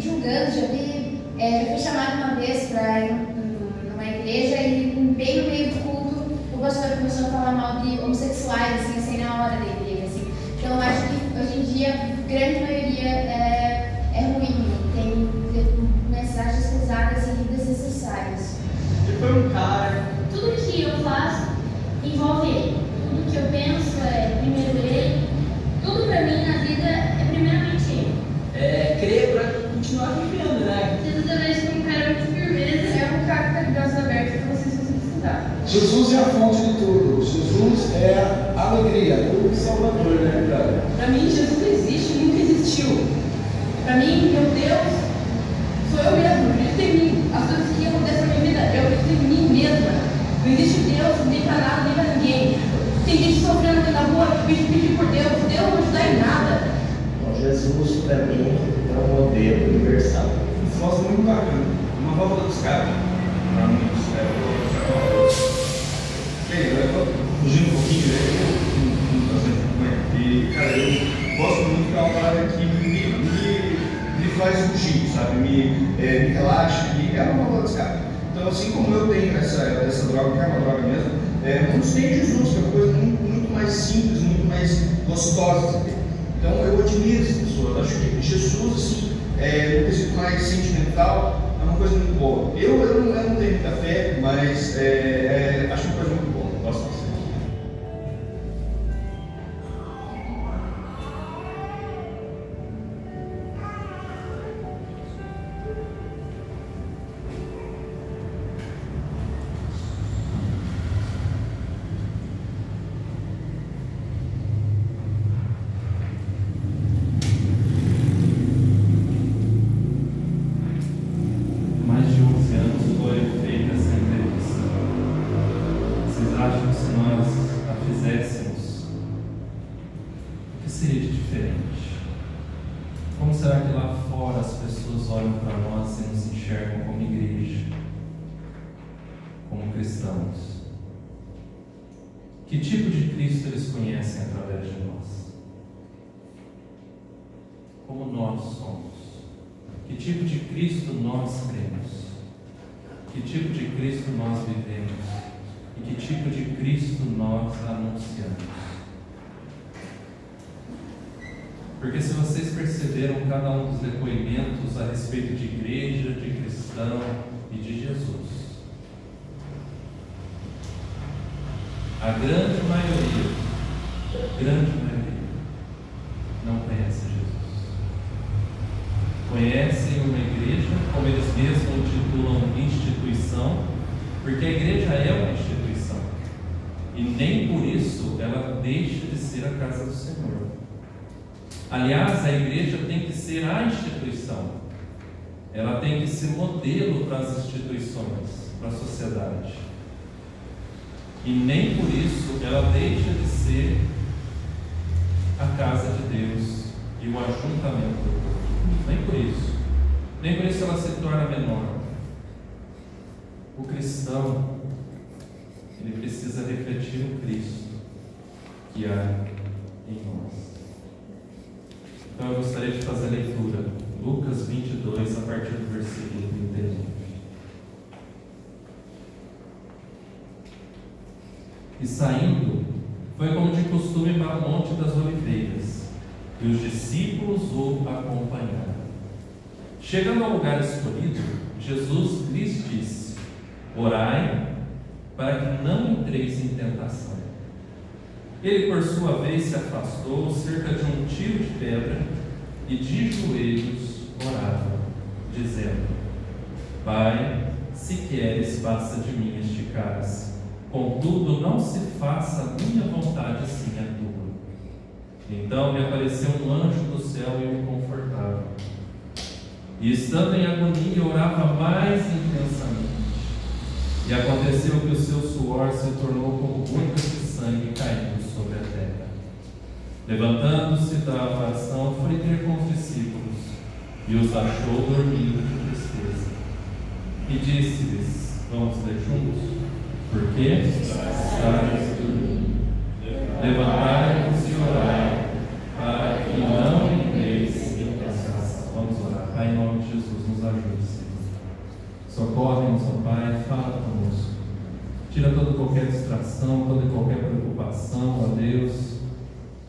julgando. Já fui chamada uma vez para ir numa igreja e bem no meio do culto o pastor começou a falar mal de homossexuais, assim na hora da igreja. Assim. Então eu acho que hoje em dia a grande maioria é ruim, tem mensagens pesadas e desnecessárias. Ele foi um cara. Tudo que eu faço envolve ele. Tudo que eu penso é primeiro ele. Tudo pra mim na vida é primeiramente ele. Crer pra continuar vivendo, né? Jesus eu vejo como um cara muito firmeza. É um cara que está de braços abertos para vocês estudar. Jesus é a fonte de tudo. Jesus é a alegria, o Salvador, né, cara? Para mim, Jesus existe, nunca existiu. Para mim, meu Deus, sou eu mesmo, acredito em mim. As coisas que acontecem na minha vida, eu acredito em mim mesma. Não existe Deus, nem para nada, nem para ninguém. Tem gente sofrendo aqui na rua, pedir por Deus, Deus não ajuda em nada. Então, Jesus, para mim, é um modelo universal. Isso mostra muito bacana. Uma volta dos caras. Para muitos, eu tô fugindo um pouquinho, e, cara, eu gosto muito de uma parada que me faz fugir, sabe? Me relaxa, e é uma volta dos caras. Então, assim como eu tenho essa droga, que é uma droga mesmo, muitos têm Jesus, que é uma coisa muito mais simples, muito mais mais gostosas de ver. Então eu admiro essas pessoas. Acho que Jesus, assim, no quesito mais sentimental, é uma coisa muito boa. Eu não tenho muita fé, mas acho uma coisa muito boa. Gosto bastante. Que tipo de Cristo eles conhecem através de nós? Como nós somos? Que tipo de Cristo nós cremos? Que tipo de Cristo nós vivemos? E que tipo de Cristo nós anunciamos? Porque se vocês perceberam cada um dos depoimentos a respeito de igreja, de cristão e de Jesus, a grande maioria não conhece Jesus. Conhecem uma igreja, como eles mesmos intitulam instituição, porque a igreja é uma instituição. E nem por isso ela deixa de ser a casa do Senhor. Aliás, a igreja tem que ser a instituição. Ela tem que ser modelo para as instituições, para a sociedade. E nem por isso ela deixa de ser a casa de Deus e o ajuntamento do povo. Nem por isso. Nem por isso ela se torna menor. O cristão, ele precisa refletir o Cristo que há em nós. Então eu gostaria de fazer a leitura. Lucas 22, a partir do versículo 31. E saindo, foi como de costume para o Monte das Oliveiras, e os discípulos o acompanharam. Chegando ao lugar escolhido, Jesus lhes disse: orai, para que não entreis em tentação. Ele, por sua vez, se afastou cerca de um tiro de pedra e de joelhos orava, dizendo: Pai, se queres, passa de mim este cálice. Contudo, não se faça a minha vontade, sim a tua. Então me apareceu um anjo do céu e o confortava. E estando em agonia, orava mais intensamente. E aconteceu que o seu suor se tornou como gotas de sangue caindo sobre a terra. Levantando-se da oração, foi ter com os discípulos, e os achou dormindo de tristeza. E disse-lhes: vamos ler juntos? Porque estáis dormindo. Levantai-vos e orai, para que não entreis em tentação. Vamos orar. Pai, em nome de Jesus, nos ajude, Senhor. Socorre-nos, ó Pai, fala conosco. Tira toda qualquer distração, toda qualquer preocupação, ó Deus,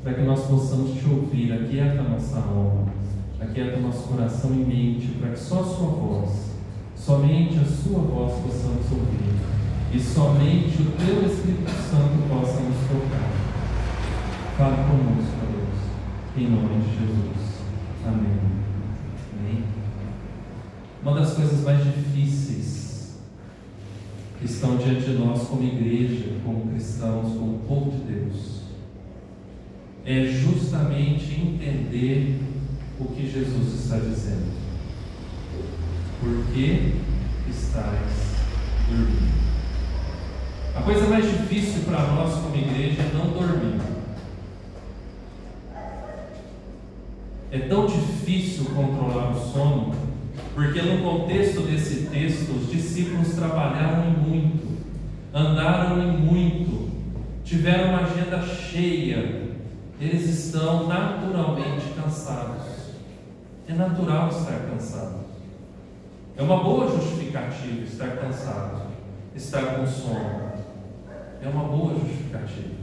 para que nós possamos te ouvir. Aquieta a nossa alma, aquieta o nosso coração e mente, para que só a sua voz, somente a sua voz possamos ouvir. E somente o Teu Espírito Santo possa nos tocar. Fala conosco, ó Deus, em nome de Jesus. Amém. Amém. Uma das coisas mais difíceis que estão diante de nós como igreja, como cristãos, como povo de Deus, é justamente entender o que Jesus está dizendo. Por que estáis dormindo? A coisa mais difícil para nós como igreja é não dormir. É tão difícil controlar o sono, porque no contexto desse texto os discípulos trabalharam muito, andaram em muito, tiveram uma agenda cheia, eles estão naturalmente cansados. É natural estar cansado. É uma boa justificativa estar cansado, estar com sono. É uma boa justificativa.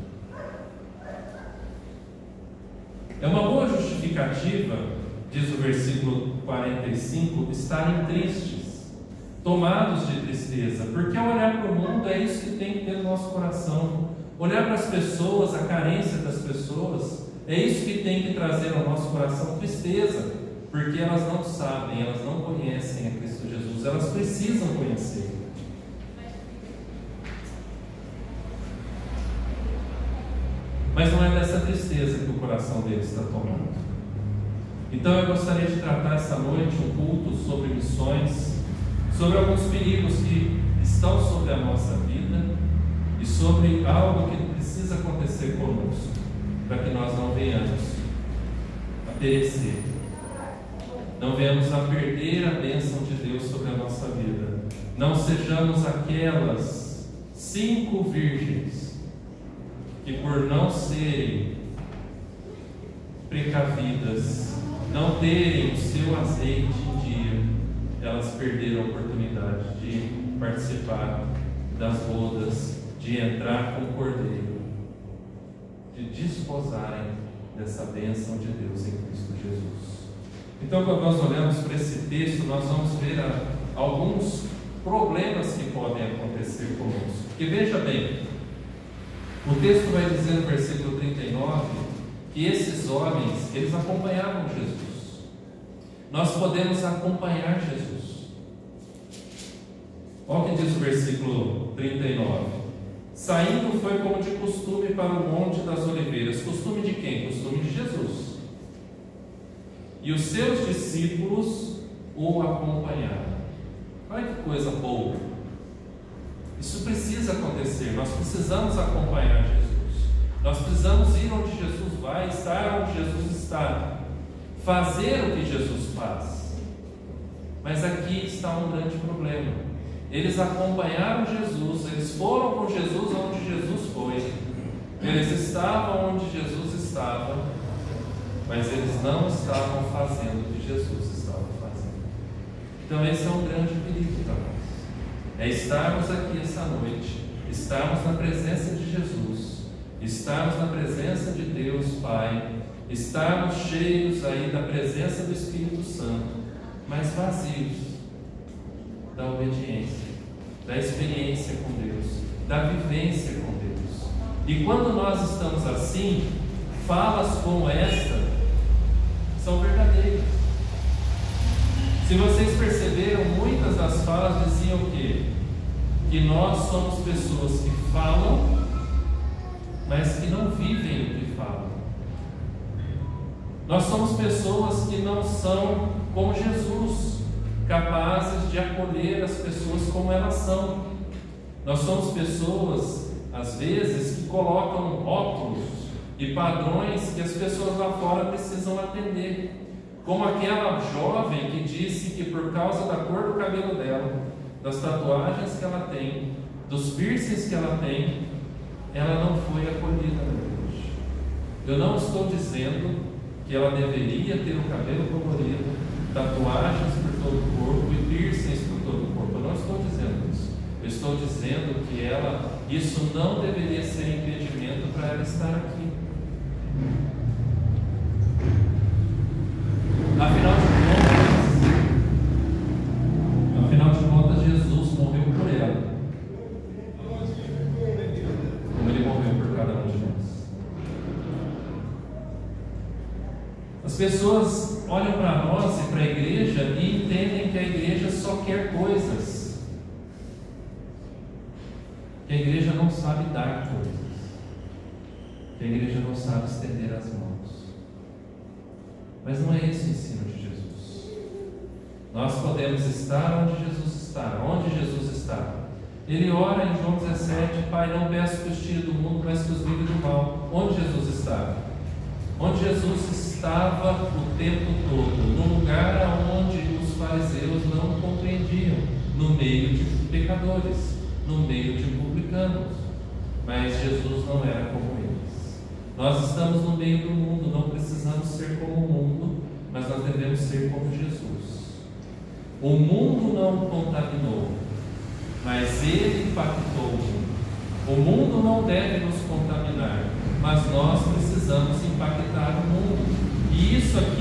justificativa, diz o versículo 45, estarem tristes, tomados de tristeza, porque ao olhar para o mundo é isso que tem que ter no nosso coração. Olhar para as pessoas, a carência das pessoas, é isso que tem que trazer ao nosso coração tristeza, porque elas não sabem, elas não conhecem a Cristo Jesus, elas precisam conhecer. Mas não é dessa tristeza que o coração deles está tomando. Então eu gostaria de tratar essa noite um culto sobre missões, sobre alguns perigos que estão sobre a nossa vida e sobre algo que precisa acontecer conosco, para que nós não venhamos a perecer, não venhamos a perder a bênção de Deus sobre a nossa vida, não sejamos aquelas 5 virgens que, por não serem precavidas, não terem o seu azeite em dia, elas perderam a oportunidade de participar das bodas, de entrar com o Cordeiro, de desposarem dessa bênção de Deus em Cristo Jesus. Então, quando nós olhamos para esse texto, nós vamos ver alguns problemas que podem acontecer conosco. Porque veja bem, o texto vai dizer no versículo 39 que esses homens, eles acompanhavam Jesus. Nós podemos acompanhar Jesus. Olha o que diz o versículo 39. Saindo foi como de costume para o Monte das Oliveiras. Costume de quem? Costume de Jesus. E os seus discípulos o acompanharam. Olha que coisa boa. Isso precisa acontecer. Nós precisamos acompanhar Jesus. Nós precisamos ir onde Jesus vai, estar onde Jesus está, fazer o que Jesus faz. Mas aqui está um grande problema. Eles acompanharam Jesus, eles foram com Jesus onde Jesus foi, eles estavam onde Jesus estava, mas eles não estavam fazendo o que Jesus estava fazendo. Então esse é um grande perigo para nós. É estarmos aqui essa noite, estarmos na presença de Jesus, estarmos na presença de Deus Pai, estarmos cheios aí da presença do Espírito Santo, mas vazios da obediência, da experiência com Deus, da vivência com Deus. E quando nós estamos assim, falas como esta são verdadeiras. Se vocês perceberam, muitas das falas diziam o quê? Que nós somos pessoas que falam, mas que não vivem o que falam. Nós somos pessoas que não são como Jesus, capazes de acolher as pessoas como elas são. Nós somos pessoas, às vezes, que colocam rótulos e padrões que as pessoas lá fora precisam atender. Como aquela jovem que disse que por causa da cor do cabelo dela, das tatuagens que ela tem, dos piercings que ela tem, ela não foi acolhida na igreja. Eu não estou dizendo que ela deveria ter o cabelo colorido, tatuagens por todo o corpo e piercings por todo o corpo. Eu não estou dizendo isso. Eu estou dizendo que isso não deveria ser impedimento para ela estar aqui. Afinal de contas, Jesus morreu por ela, como Ele morreu por cada um de nós. As pessoas olham para nós e para a igreja e entendem que a igreja só quer coisas, que a igreja não sabe dar coisas, que a igreja não sabe estender as mãos. Mas não é esse o ensino de Jesus. Nós podemos estar onde Jesus está. Onde Jesus está? Ele ora em João 17: Pai, não peço que os tire do mundo, mas que os livre do mal. Onde Jesus está? Onde Jesus estava o tempo todo, no lugar onde os fariseus não compreendiam, no meio de pecadores, no meio de publicanos. Mas Jesus não era como eles. Nós estamos no meio do mundo, não precisamos ser como o mundo, mas nós devemos ser como Jesus. O mundo não contaminou, mas Ele impactou o mundo. O mundo não deve nos contaminar, mas nós precisamos impactar o mundo. E isso aqui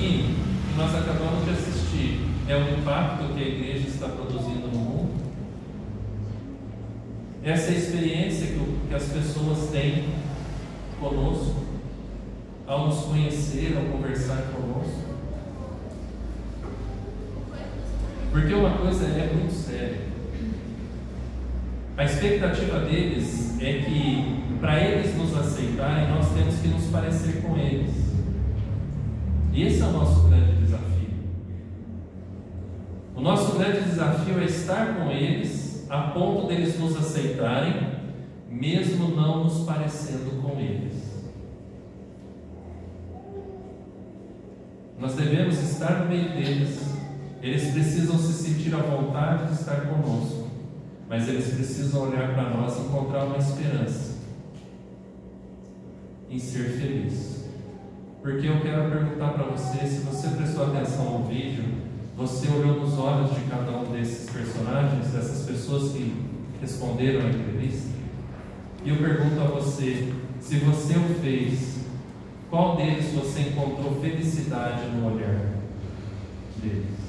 nós acabamos de assistir é o impacto que a igreja está produzindo no mundo? Essa é a experiência que as pessoas têm conosco, ao nos conhecer, ao conversar conosco? Porque uma coisa é muito séria. A expectativa deles é que, para eles nos aceitarem, nós temos que nos parecer com eles. E esse é o nosso grande desafio. O nosso grande desafio é estar com eles a ponto deles nos aceitarem, mesmo não nos parecendo com eles. Nós devemos estar no meio deles. Eles precisam se sentir à vontade de estar conosco, mas eles precisam olhar para nós e encontrar uma esperança em ser feliz. Porque eu quero perguntar para você, se você prestou atenção no vídeo, você olhou nos olhos de cada um desses personagens, dessas pessoas que responderam a entrevista? E eu pergunto a você, se você o fez, qual deles você encontrou felicidade no olhar deles?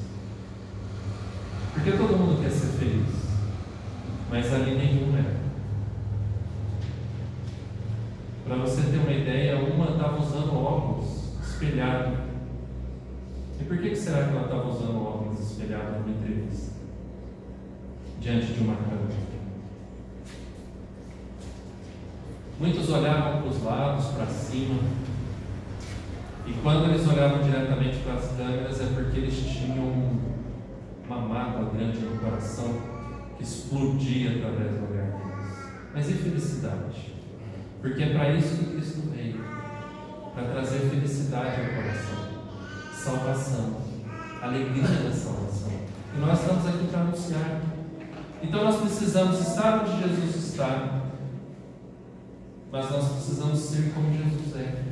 Porque todo mundo quer ser feliz, mas ali nenhum é. Para você ter uma ideia, uma estava usando óculos espelhado. E por que será que ela estava usando óculos espelhado numa entrevista? Diante de uma câmera. Muitos olhavam para os lados, para cima. E quando eles olhavam diretamente para as câmeras é porque eles tinham uma mágoa grande no coração que explodia através do olhar deles. Mas e felicidade? Porque é para isso que Cristo veio, para trazer felicidade ao coração, salvação, alegria da salvação. E nós estamos aqui para anunciar. Então nós precisamos estar onde Jesus está, mas nós precisamos ser como Jesus é.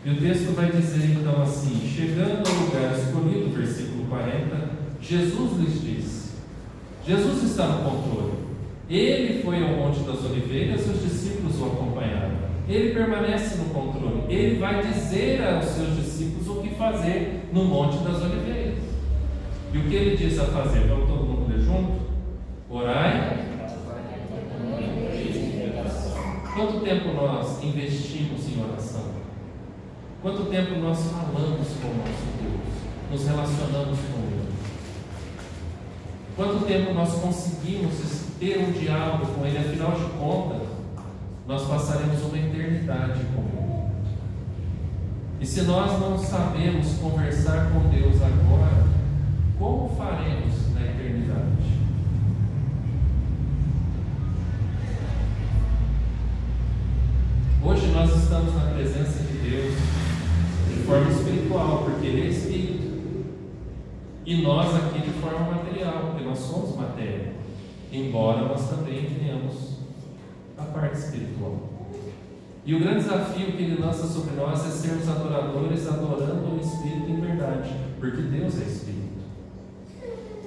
E o texto vai dizer então assim: chegando ao lugar escolhido, versículo 40, Jesus lhes disse. Jesus está no controle. Ele foi ao Monte das Oliveiras e os discípulos o acompanharam. Ele permanece no controle. Ele vai dizer aos seus discípulos o que fazer no Monte das Oliveiras. E o que ele diz a fazer? Vamos todo mundo ler junto? Orai. Quanto tempo nós investimos em oração? Quanto tempo nós falamos com o nosso Deus? Nos relacionamos com Ele? Quanto tempo nós conseguimos ter um diálogo com Ele? Afinal de contas, nós passaremos uma eternidade com Ele. E se nós não sabemos conversar com Deus agora, como faremos na eternidade? Hoje nós estamos na presença de Deus de forma espiritual, porque Ele é Espírito. E nós aqui de forma material, porque nós somos matéria. Embora nós também tenhamos a parte espiritual. E o grande desafio que Ele lança sobre nós é sermos adoradores, adorando o Espírito em verdade, porque Deus é Espírito.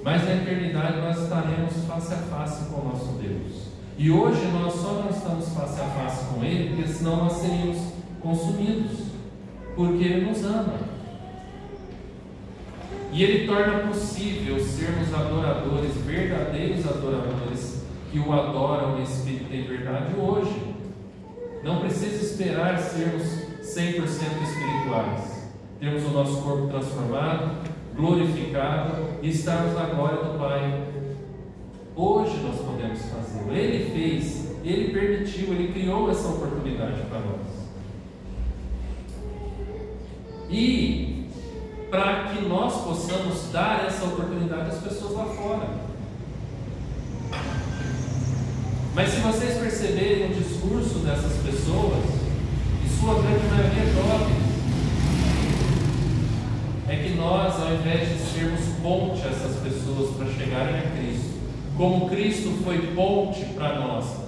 Mas na eternidade nós estaremos face a face com o nosso Deus. E hoje nós só não estamos face a face com Ele, porque senão nós seríamos consumidos, porque Ele nos ama. E Ele torna possível sermos adoradores, verdadeiros adoradores, que o adoram em espírito e em verdade hoje. Não precisa esperar sermos 100% espirituais, termos o nosso corpo transformado, glorificado e estarmos na glória do Pai. Hoje nós podemos fazê-lo. Ele fez, Ele permitiu, Ele criou essa oportunidade para nós. E para que nós possamos dar essa oportunidade às pessoas lá fora. Mas se vocês perceberem o discurso dessas pessoas, e sua grande maioria jovens, é que nós, ao invés de sermos ponte a essas pessoas para chegarem a Cristo, como Cristo foi ponte para nós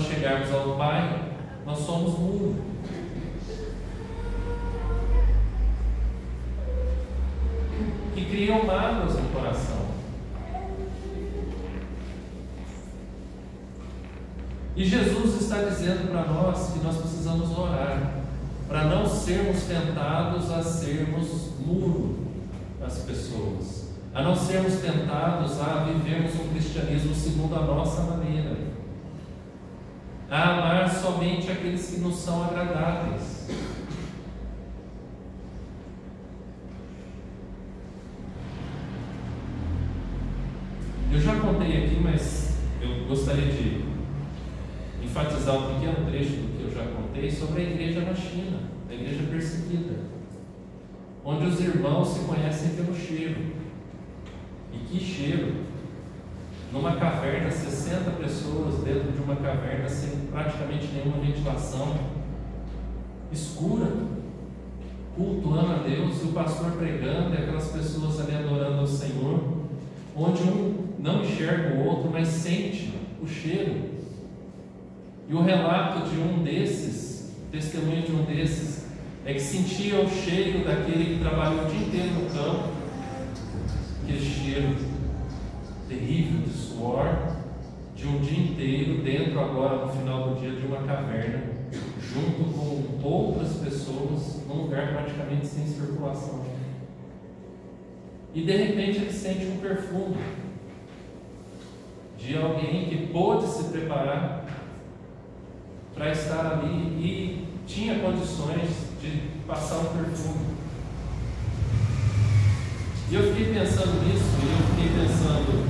chegarmos ao Pai, nós somos muro. Que criam mágoas no coração. E Jesus está dizendo para nós que nós precisamos orar, para não sermos tentados a sermos muro, as pessoas, a não sermos tentados a vivermos um cristianismo segundo a nossa maneira, a amar somente aqueles que nos são agradáveis. Eu já contei aqui, mas eu gostaria de enfatizar um pequeno trecho do que eu já contei sobre a igreja na China, a igreja perseguida, onde os irmãos se conhecem pelo cheiro. E que cheiro! Numa caverna, 60 pessoas dentro de uma caverna sem praticamente nenhuma ventilação, escura, cultuando a Deus, e o pastor pregando, e aquelas pessoas ali adorando ao Senhor, onde um não enxerga o outro, mas sente o cheiro. E o relato de um desses, testemunho de um desses, é que sentia o cheiro daquele que trabalhou o dia inteiro no campo, aquele cheiro terrível de suor, de um dia inteiro, dentro agora, no final do dia, de uma caverna, junto com outras pessoas, num lugar praticamente sem circulação. E de repente ele sente um perfume de alguém que pôde se preparar para estar ali e tinha condições de passar um perfume. E eu fiquei pensando nisso, e eu fiquei pensando,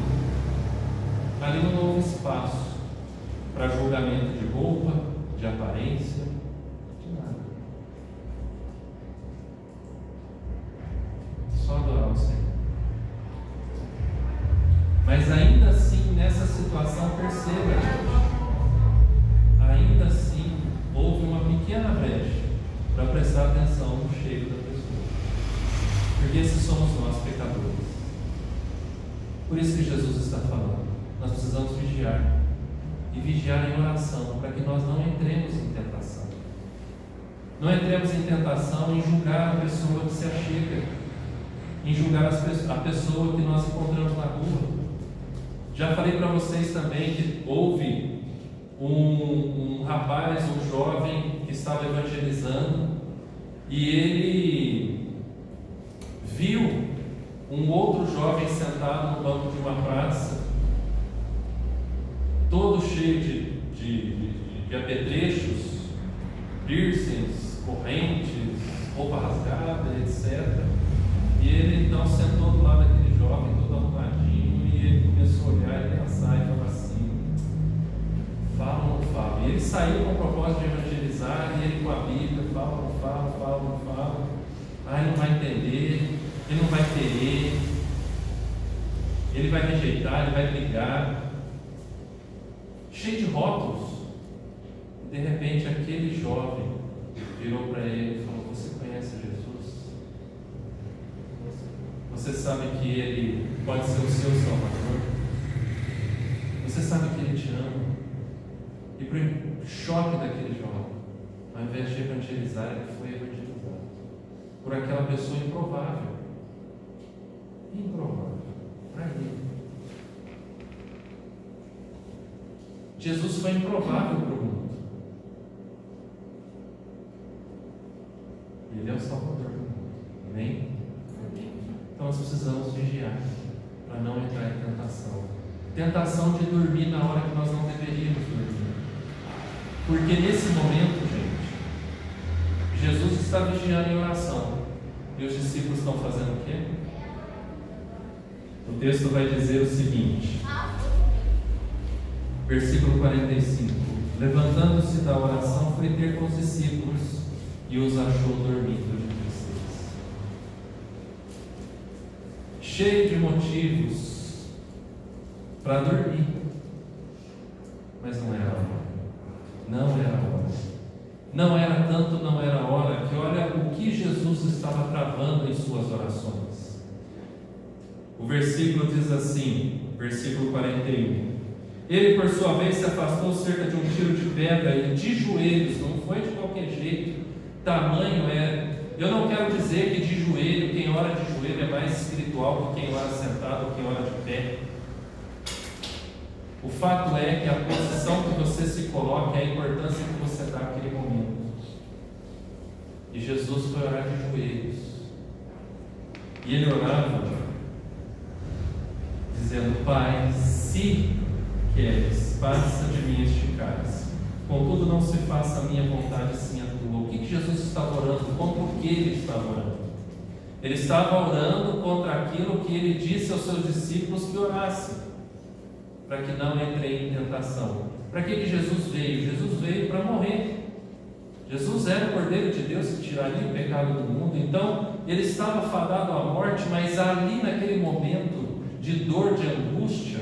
ali não houve espaço para julgamento de roupa, de aparência, de nada. Só adorar o Senhor. Mas ainda assim, nessa situação, perceba, ainda assim, houve uma pequena brecha para prestar atenção no cheiro da pessoa. Porque esses somos nós, pecadores. Por isso que Jesus está falando, nós precisamos vigiar. E vigiar em oração, para que nós não entremos em tentação. Não entremos em tentação em julgar a pessoa que se achega, em julgar a pessoa que nós encontramos na rua. Já falei para vocês também que houve um rapaz, um jovem que estava evangelizando, e ele viu um outro jovem sentado no banco de uma praça, todo cheio de apetrechos, piercings, correntes, roupa rasgada, etc. E ele então sentou do lado daquele jovem, todo arrumadinho, e ele começou a olhar e pensar e falar assim: fala ou não fala? E ele saiu com o propósito de evangelizar, e ele com a Bíblia, fala ou não fala, fala ou não fala. Ah, ele não vai entender, ele não vai querer, ele vai rejeitar, ele vai brigar. Cheio de rótulos. De repente aquele jovem virou para ele e falou: você conhece Jesus? Você sabe que Ele pode ser o seu Salvador? Você sabe que Ele te ama? E para o choque daquele jovem, ao invés de evangelizar, ele foi evangelizado por aquela pessoa improvável. Improvável para ele. Jesus foi improvável para o mundo. Ele é o Salvador do mundo. Amém? Então nós precisamos vigiar para não entrar em tentação. Tentação de dormir na hora que nós não deveríamos dormir. Porque nesse momento, gente, Jesus está vigiando em oração. E os discípulos estão fazendo o quê? O texto vai dizer o seguinte. Versículo 45: levantando-se da oração, foi ter com os discípulos e os achou dormindo de tristeza. Cheio de motivos para dormir, mas não era a hora. Não era a hora. Não era tanto, não era a hora, que olha o que Jesus estava travando em suas orações. O versículo diz assim, versículo 41: ele, por sua vez, se afastou cerca de um tiro de pedra e de joelhos, não foi de qualquer jeito, tamanho é. Eu não quero dizer que de joelho, quem ora de joelho é mais espiritual que quem ora sentado ou quem ora de pé. O fato é que a posição que você se coloca é a importância que você dá naquele momento. E Jesus foi orar de joelhos. E ele orava dizendo: Pai, se queres, passa de mim este cálice. Contudo, não se faça a minha vontade, sim a tua. O que Jesus estava orando? Contra o que ele estava orando? Ele estava orando contra aquilo que ele disse aos seus discípulos que orassem, para que não entrem em tentação. Para que Jesus veio? Jesus veio para morrer. Jesus era o Cordeiro de Deus que tiraria o pecado do mundo. Então, ele estava fadado à morte, mas ali naquele momento de dor, de angústia,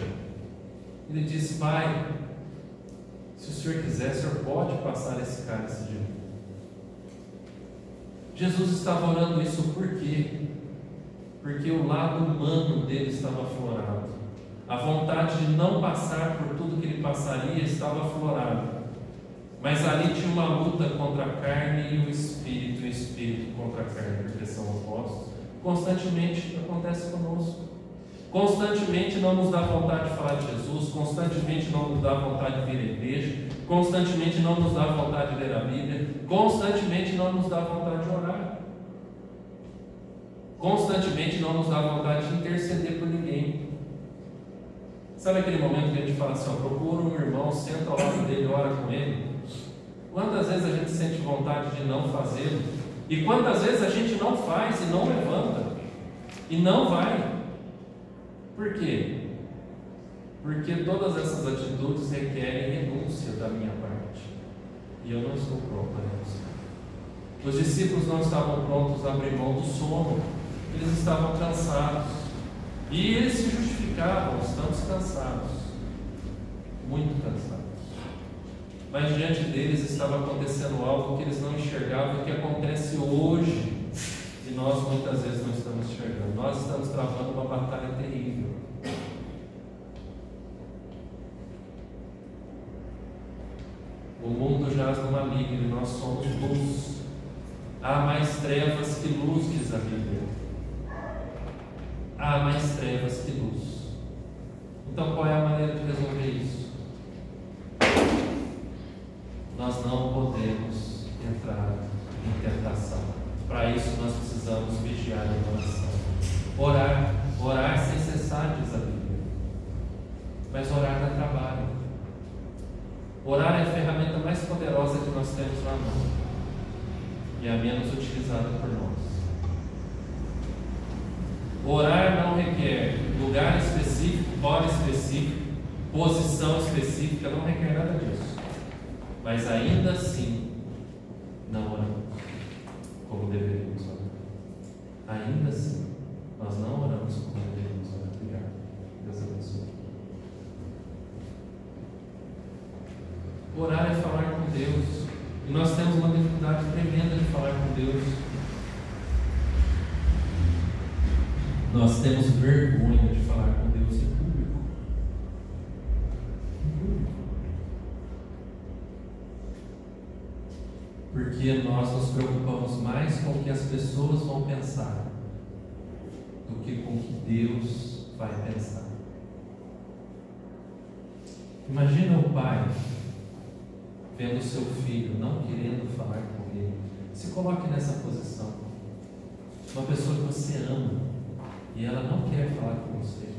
ele disse: Pai, se o Senhor quiser, o Senhor pode passar esse cálice de mim. Jesus estava orando isso por quê? Porque o lado humano dele estava aflorado. A vontade de não passar por tudo que ele passaria estava aflorada. Mas ali tinha uma luta contra a carne e o espírito contra a carne, porque são opostos. Constantemente acontece conosco. Constantemente não nos dá vontade de falar de Jesus, constantemente não nos dá vontade de vir à igreja, constantemente não nos dá vontade de ler a Bíblia, constantemente não nos dá vontade de orar, constantemente não nos dá vontade de interceder por ninguém. Sabe aquele momento que a gente fala assim: procura um irmão, senta ao lado dele, ora com ele? Quantas vezes a gente sente vontade de não fazê-lo? E quantas vezes a gente não faz e não levanta? E não vai? Por quê? Porque todas essas atitudes requerem renúncia da minha parte. E eu não estou pronto a renunciar. Os discípulos não estavam prontos a abrir mão do sono. Eles estavam cansados. E eles se justificavam: estamos cansados. Muito cansados. Mas diante deles estava acontecendo algo que eles não enxergavam, que acontece hoje. E nós muitas vezes não estamos enxergando. Nós estamos travando uma batalha terrível. O mundo jaz no maligno e nós somos luz. Há mais trevas que luz, diz a Bíblia. Há mais trevas que luz. Então qual é a maneira de resolver isso? Nós não podemos entrar em tentação. Para isso nós precisamos vigiar em oração. Orar sem cessar, diz a Bíblia. Mas orar dá trabalho. Orar é a ferramenta mais poderosa que nós temos na mão. E é a menos utilizada por nós. Orar não requer lugar específico, hora específica, posição específica, não requer nada disso. Mas ainda assim, não oramos como deveríamos orar. Ainda assim, nós não oramos como deveríamos orar. Obrigado. Deus abençoe. Orar é falar com Deus. E nós temos uma dificuldade tremenda de falar com Deus. Nós temos vergonha de falar com Deus em público. Porque nós nos preocupamos mais com o que as pessoas vão pensar do que com o que Deus vai pensar. Imagina o pai vendo seu filho não querendo falar com ele. Se coloque nessa posição. Uma pessoa que você ama e ela não quer falar com você.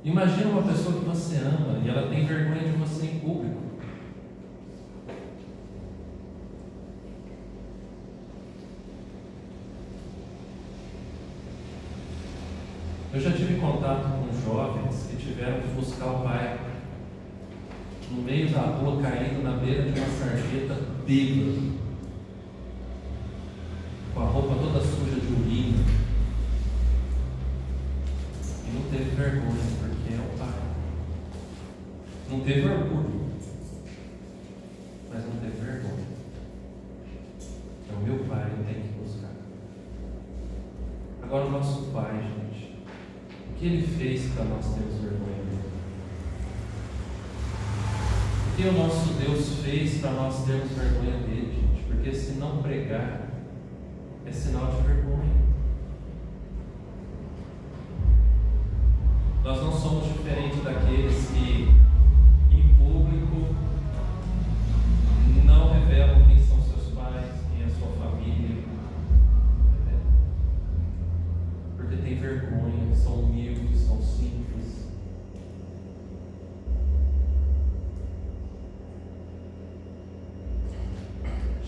Imagina uma pessoa que você ama e ela tem vergonha de você em público. Eu já tive contato com jovens que tiveram que buscar o pai no meio da rua, caído na beira de uma sarjeta, bêbado, com a roupa toda suja de urina, e não teve vergonha, porque é o pai. Não teve orgulho, mas não teve vergonha. É o meu pai, eu tenho que buscar. Agora o nosso pai, gente, o que ele fez para nós termos vergonha dele? O que o nosso Deus fez para nós termos vergonha dele, gente? Porque se não pregar é sinal de vergonha. Nós não somos diferentes daqueles que em público não revelam quem são seus pais, quem é sua família.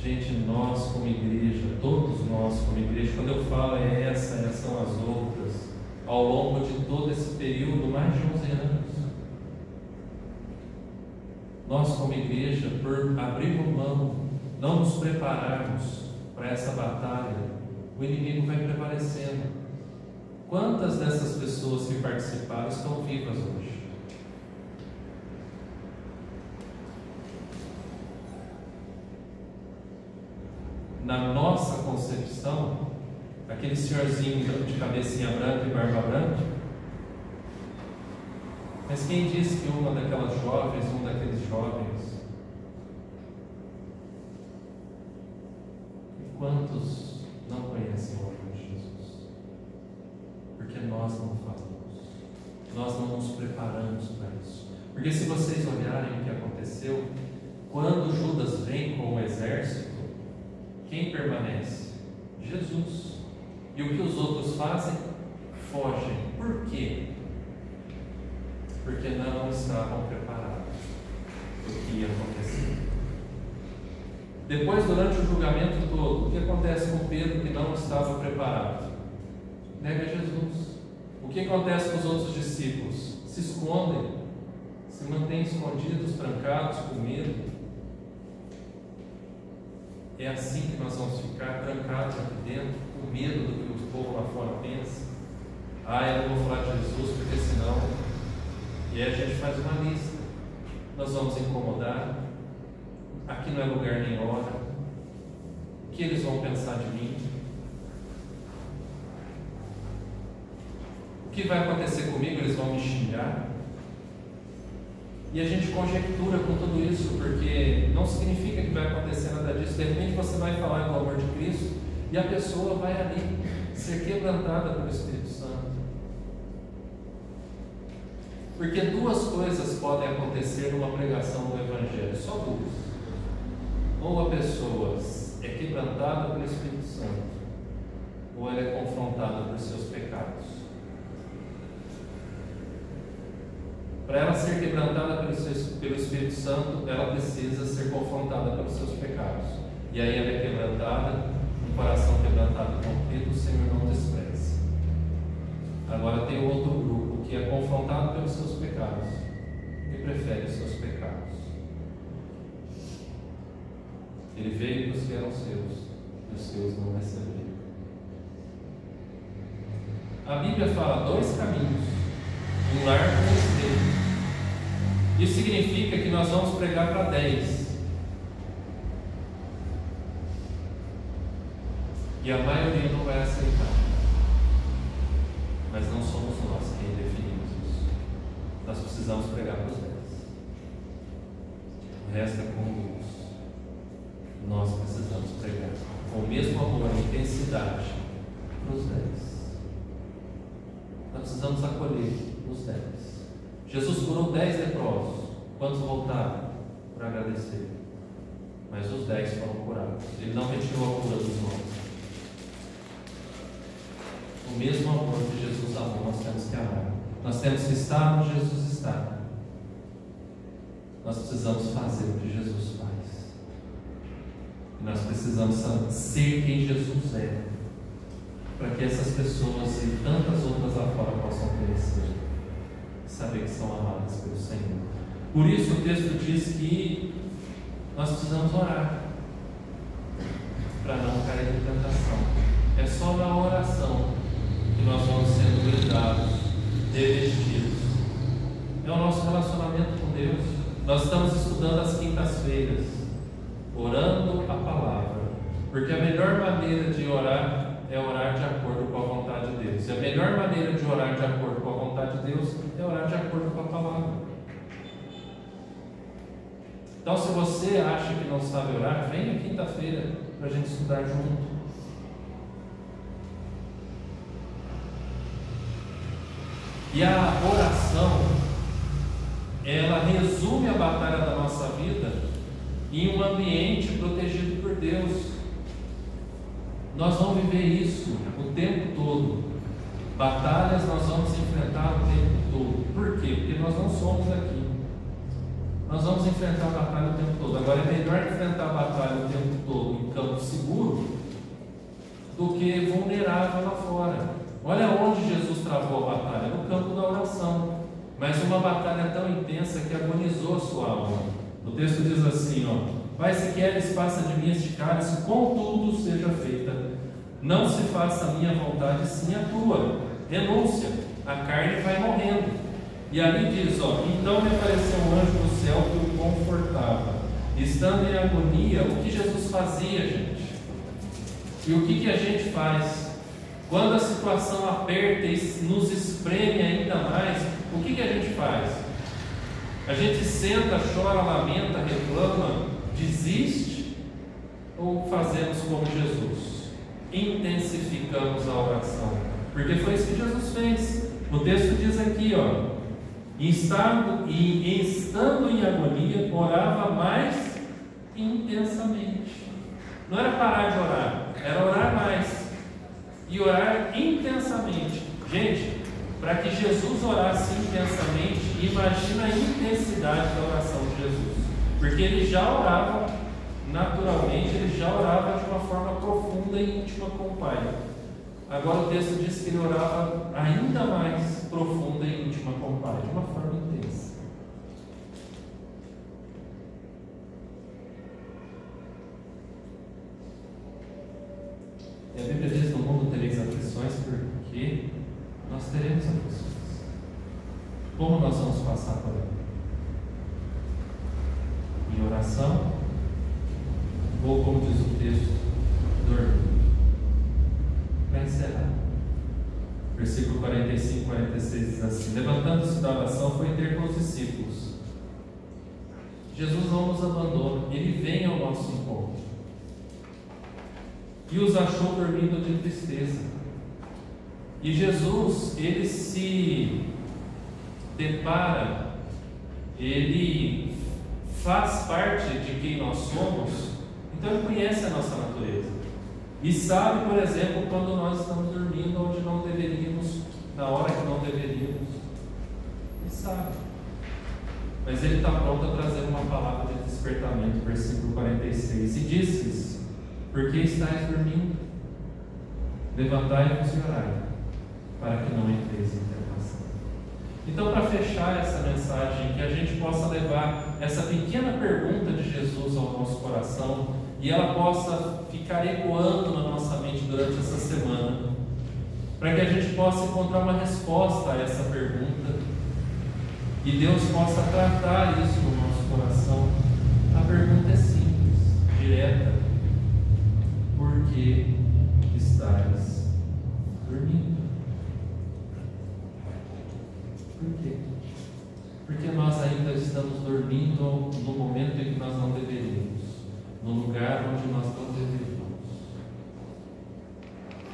Gente, nós como igreja, todos nós como igreja, quando eu falo essas são as outras, ao longo de todo esse período, mais de 11 anos, nós como igreja, por abrirmos mão, não nos prepararmos para essa batalha, o inimigo vai prevalecendo. Quantas dessas pessoas que participaram estão vivas hoje? Na nossa concepção, aquele senhorzinho de cabecinha branca e barba branca, mas quem disse que uma daquelas jovens, um daqueles jovens, e quantos não conhecem o amor de Jesus? Porque nós não falamos, nós não nos preparamos para isso. Porque se vocês olharem o que aconteceu, quando Judas vem com o exército, quem permanece? Jesus. E o que os outros fazem? Fogem. Por quê? Porque não estavam preparados para o que ia acontecer. Depois, durante o julgamento todo, o que acontece com Pedro que não estava preparado? Nega Jesus. O que acontece com os outros discípulos? Se escondem, se mantêm escondidos, trancados, com medo. É assim que nós vamos ficar trancados aqui dentro, com medo do que o povo lá fora pensa. Eu não vou falar de Jesus porque senão... E aí a gente faz uma lista. Nós vamos incomodar. Aqui não é lugar nem hora. O que eles vão pensar de mim? O que vai acontecer comigo? Eles vão me xingar. E a gente conjectura com tudo isso, porque não significa que vai acontecer nada disso. De repente você vai falar do amor de Cristo e a pessoa vai ali ser quebrantada pelo Espírito Santo. Porque duas coisas podem acontecer numa pregação do Evangelho, só duas. Ou a pessoa é quebrantada pelo Espírito Santo, ou ela é confrontada por seus pecados. Para ela ser quebrantada pelo Espírito Santo, ela precisa ser confrontada pelos seus pecados. E aí ela é quebrantada, um coração quebrantado e contrito, o Senhor não despreza. Agora tem o outro grupo que é confrontado pelos seus pecados e prefere os seus pecados. Ele veio para os que eram seus, e os seus não receberam. A Bíblia fala 2 caminhos, um largo e um estreito. Isso significa que nós vamos pregar para 10. E a maioria não vai aceitar. Mas não somos nós quem definimos isso. Nós precisamos pregar para os 10. O resto é com Deus. Nós precisamos pregar com o mesmo amor e intensidade para os 10. Nós precisamos acolher os 10. Jesus curou 10 leprosos. Quantos voltaram para agradecer? Mas os 10 foram curados. Ele não retirou a cura dos 9. O mesmo amor que Jesus amou, nós temos que amar. Nós temos que estar onde Jesus está. Nós precisamos fazer o que Jesus faz. E nós precisamos ser quem Jesus é, para que essas pessoas e tantas outras lá fora possam conhecer e saber que são amadas pelo Senhor. Por isso o texto diz que nós precisamos orar para não cair em tentação. É só na oração que nós vamos sendo blindados, revestidos. É o nosso relacionamento com Deus. Nós estamos estudando às quintas-feiras, orando a palavra, porque a melhor maneira de orar é orar de acordo com a vontade de Deus. E a melhor maneira de orar de acordo com a vontade de Deus é orar de acordo com a palavra. Então, se você acha que não sabe orar, venha quinta-feira para a gente estudar junto. E a oração, ela resume a batalha da nossa vida em um ambiente protegido por Deus. Nós vamos viver isso o tempo todo. Batalhas nós vamos enfrentar o tempo todo. Por quê? Porque nós não somos aqui. Nós vamos enfrentar a batalha o tempo todo. Agora é melhor enfrentar a batalha o tempo todo uma batalha tão intensa que agonizou a sua alma. O texto diz assim, Pai, se queres, passa de mim este cálice, contudo seja feita. Não se faça a minha vontade, sim a tua. Renúncia, a carne vai morrendo. E ali diz, então me apareceu um anjo no céu que o confortava. Estando em agonia, o que Jesus fazia, gente? E o que a gente faz? Quando a situação aperta e nos espreme ainda mais, o que a gente faz? A gente senta, chora, lamenta, reclama, desiste? Ou fazemos como Jesus? Intensificamos a oração. Porque foi isso que Jesus fez. O texto diz aqui, estando em agonia, orava mais intensamente. Não era parar de orar, era orar mais. E orar intensamente. Gente, para que Jesus orasse intensamente, imagina a intensidade da oração de Jesus. Porque ele já orava naturalmente, ele já orava de uma forma profunda e íntima com o Pai. Agora o texto diz que ele orava ainda mais profunda e íntima com o Pai, de uma forma intensa. E a Bíblia diz: no mundo tereis aflições, porque nós teremos aflições. Como nós vamos passar por ela? Em oração? Ou, como diz o texto, dormir? Para encerrar, versículo 45 e 46 diz assim: levantando-se da oração, foi ter com os discípulos. Jesus não nos abandona, ele vem ao nosso encontro. E os achou dormindo de tristeza. E Jesus, ele se depara, ele faz parte de quem nós somos, então ele conhece a nossa natureza. E sabe, por exemplo, quando nós estamos dormindo onde não deveríamos, na hora que não deveríamos. Ele sabe. Mas ele está pronto a trazer uma palavra de despertamento, versículo 46. E disse-lhes: por que estáis dormindo? Levantai-vos e orai, para que não entreis em tentação. Então, para fechar essa mensagem, que a gente possa levar essa pequena pergunta de Jesus ao nosso coração e ela possa ficar ecoando na nossa mente durante essa semana, para que a gente possa encontrar uma resposta a essa pergunta e Deus possa tratar isso no nosso coração. A pergunta é simples, direta: por que estáis dormindo? Por quê? Porque nós ainda estamos dormindo no momento em que nós não deveríamos, no lugar onde nós não deveríamos.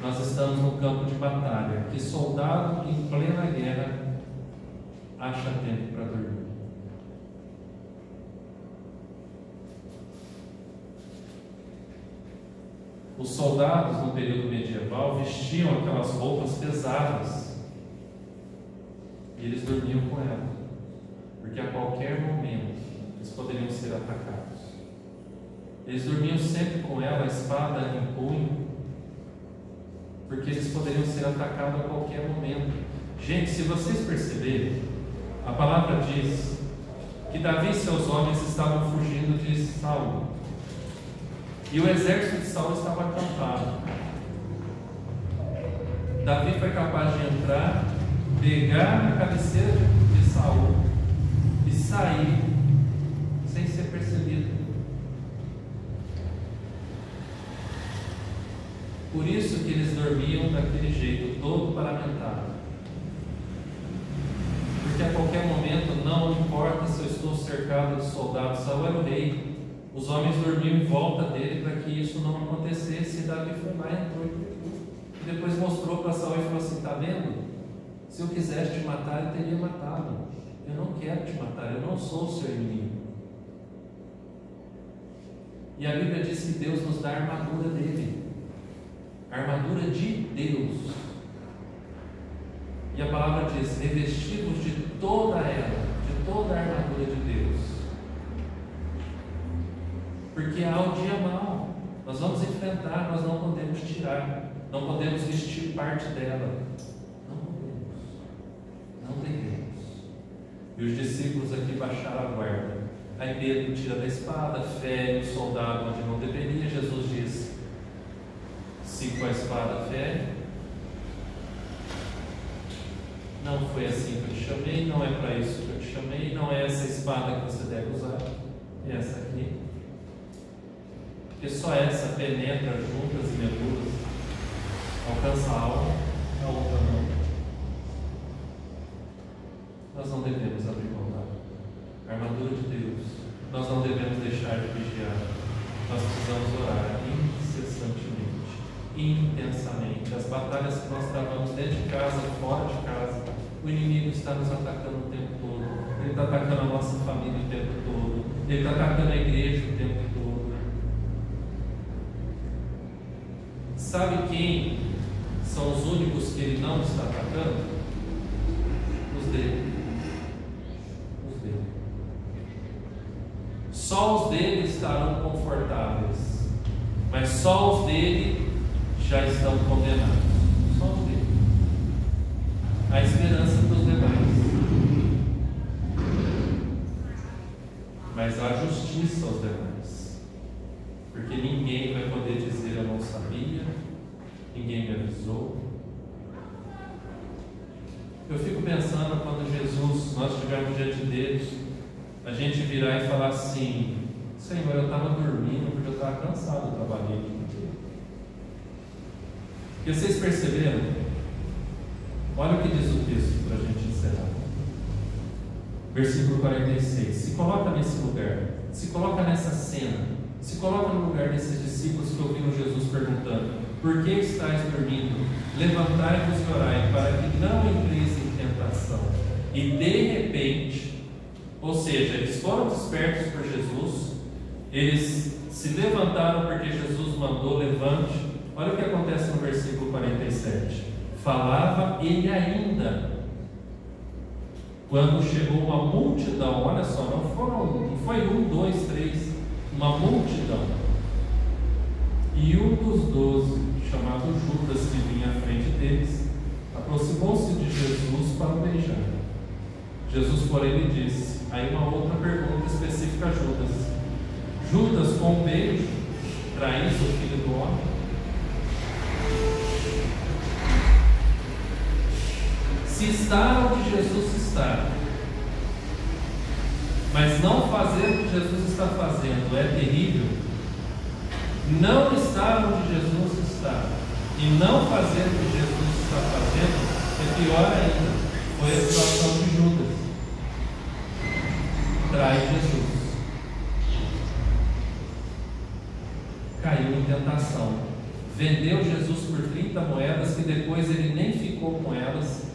Nós estamos no campo de batalha. Que soldado em plena guerra acha tempo para dormir? Os soldados no período medieval vestiam aquelas roupas pesadas e eles dormiam com elas, porque a qualquer momento eles poderiam ser atacados. Eles dormiam sempre com ela, a espada em punho, porque eles poderiam ser atacados a qualquer momento. Gente, se vocês perceberem, a palavra diz que Davi e seus homens estavam fugindo de Saul, e o exército de Saul estava acampado. Davi foi capaz de entrar, pegar a cabeceira de Saul e sair sem ser percebido. Por isso que eles dormiam daquele jeito, todo paramentado. Porque a qualquer momento, não importa se eu estou cercado de soldados, Saul era o rei. Os homens dormiam em volta dele para que isso não acontecesse. E Davi foi lá, entrou e depois mostrou para Saul e falou assim: está vendo? Se eu quisesse te matar, eu teria matado. Eu não quero te matar, eu não sou o seu inimigo. E a Bíblia diz que Deus nos dá a armadura dele, a armadura de Deus. E a palavra diz: revestivos de toda ela, de toda a armadura de Deus. Porque há o dia mau, nós vamos enfrentar, nós não podemos tirar, não podemos vestir parte dela, não podemos, não devemos. E os discípulos aqui baixaram a guarda. Aí Pedro tira da espada, fere o soldado onde não deveria. Jesus diz: se com a espada fere, não foi assim que eu te chamei, não é para isso que eu te chamei, não é essa espada que você deve usar, é essa aqui. Porque só essa penetra juntas e medulas, alcança a alma, a outra não. Nós não devemos abrir mão da armadura de Deus, nós não devemos deixar de vigiar, nós precisamos orar incessantemente, intensamente. As batalhas que nós travamos dentro de casa, fora de casa, o inimigo está nos atacando o tempo todo, ele está atacando a nossa família o tempo todo, ele está atacando a igreja o tempo todo. Sabe quem são os únicos que ele não está atacando? Os dele. Só os dele estarão confortáveis, mas só os dele já estão condenados. Só os dele. A esperança para os demais, mas há justiça aos demais, porque ninguém vai poder dizer: eu não sabia, ninguém me avisou. Eu fico pensando quando Jesus, nós estivermos diante dele, a gente virar e falar assim: Senhor, eu estava dormindo porque eu estava cansado, eu trabalhei aqui inteiro. E vocês perceberam? Olha o que diz o texto para a gente encerrar. Versículo 46. Se coloca nesse lugar, se coloca nessa cena, se coloca no lugar desses discípulos que ouviram Jesus perguntando: por que estáis dormindo? Levantai-vos e orai, para que não entreis em tentação. E de repente, ou seja, eles foram despertos por Jesus, eles se levantaram porque Jesus mandou: levante. Olha o que acontece no versículo 47. Falava ele ainda, quando chegou uma multidão. Olha só, não foi 1, 2, 3, uma multidão. E um dos 12, chamado Judas, que vinha à frente deles, aproximou-se de Jesus para o beijar. Jesus, porém, lhe disse. Aí uma outra pergunta específica a Judas: Judas, com um beijo, traís o Filho do Homem? Se estar onde Jesus está, mas não fazer o que Jesus está fazendo é terrível, não estar onde Jesus está e não fazer o que Jesus está fazendo é pior ainda. Foi a situação de Judas. Trai Jesus, caiu em tentação, vendeu Jesus por 30 moedas, que depois ele nem ficou com elas,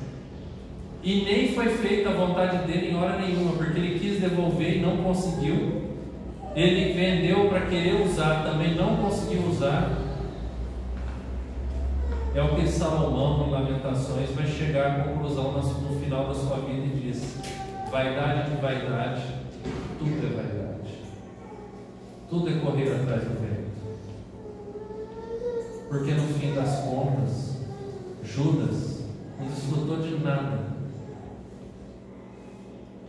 e nem foi feita a vontade dele em hora nenhuma, porque ele quis devolver e não conseguiu. Ele vendeu para querer usar, também não conseguiu usar. É o que Salomão, em Lamentações, vai chegar à conclusão no final da sua vida e diz: vaidade de vaidade, tudo é vaidade, tudo é correr atrás do vento. Porque no fim das contas, Judas não desfrutou de nada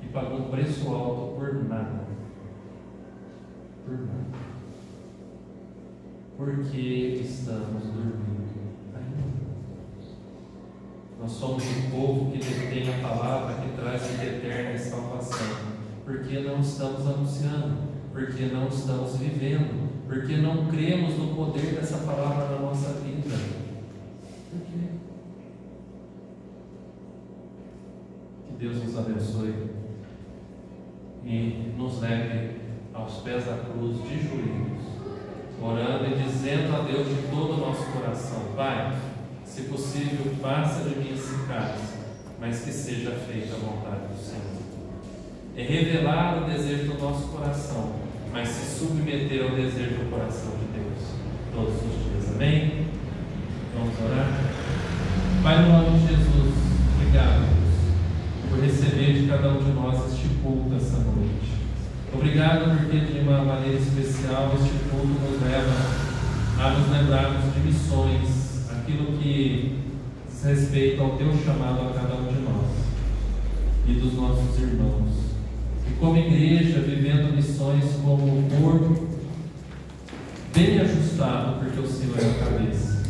e pagou um preço alto por nada. Por nada. Porque estamos dormindo ainda. Nós somos o povo que detém a palavra que traz vida eterna e salvação. Porque não estamos anunciando, porque não estamos vivendo, porque não cremos no poder dessa palavra na nossa vida. Por quê? Que Deus nos abençoe e nos leve aos pés da cruz de joelhos, orando e dizendo a Deus de todo o nosso coração: Pai, se possível, passa de mim esse cálice, mas que seja feita a vontade do Senhor. É revelar o desejo do nosso coração, mas se submeter ao desejo do coração de Deus todos os dias. Amém? Vamos orar? Pai, no nome de Jesus, obrigado, Deus, por receber de cada um de nós este culto essa noite. Obrigado porque de uma maneira especial este culto nos leva a nos lembrarmos de missões, aquilo que diz respeito ao teu chamado a cada um de nós. e dos nossos irmãos. E como igreja, vivendo missões como um corpo bem ajustado, porque o Senhor é a cabeça.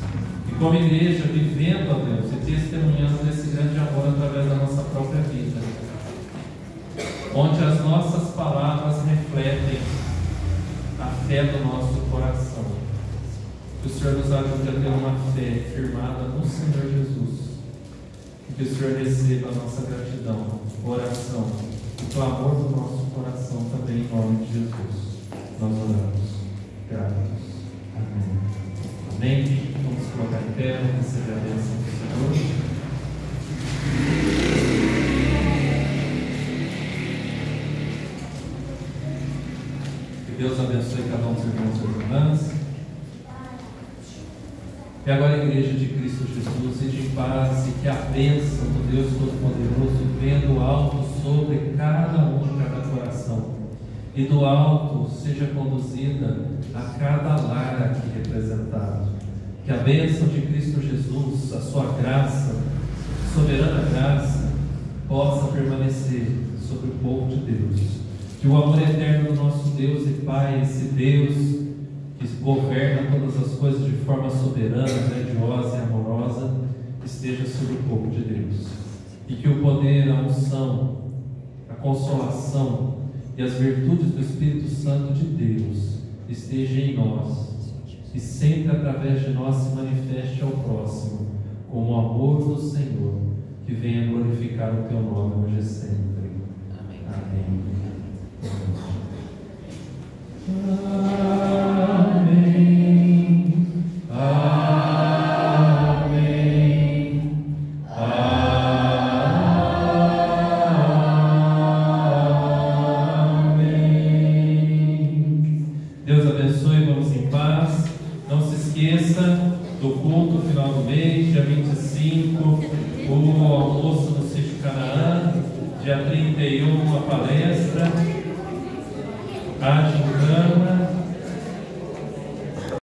E como igreja, vivendo, ó Deus, e testemunhando desse grande amor através da nossa própria vida, onde as nossas palavras refletem a fé do nosso coração. Que o Senhor nos ajude a ter uma fé firmada no Senhor Jesus. E que o Senhor receba a nossa gratidão, oração, o clamor do nosso coração também, em nome de Jesus. Nós oramos. Graças. Amém. Amém. Vamos colocar em pé, vamos receber a bênção do Senhor. Que Deus abençoe cada um dos irmãos e irmãs. E agora, a Igreja de Cristo Jesus, e de paz, e que a bênção do Deus Todo-Poderoso venha do alto sobre cada um de cada coração, e do alto seja conduzida a cada lar aqui representado. Que a bênção de Cristo Jesus, a sua graça, soberana graça, possa permanecer sobre o povo de Deus. Que o amor eterno do nosso Deus e Pai, esse Deus que governa todas as coisas de forma soberana, grandiosa e amorosa, esteja sobre o povo de Deus. E que o poder, a unção, a consolação e as virtudes do Espírito Santo de Deus esteja em nós e sempre através de nós se manifeste ao próximo como o amor do Senhor, que venha glorificar o teu nome hoje e sempre. Amém. Amém. Deus abençoe, vamos em paz. Não se esqueça do culto final do mês, dia 25, o almoço no Sítio Canaã, dia 31, a palestra, a gincana.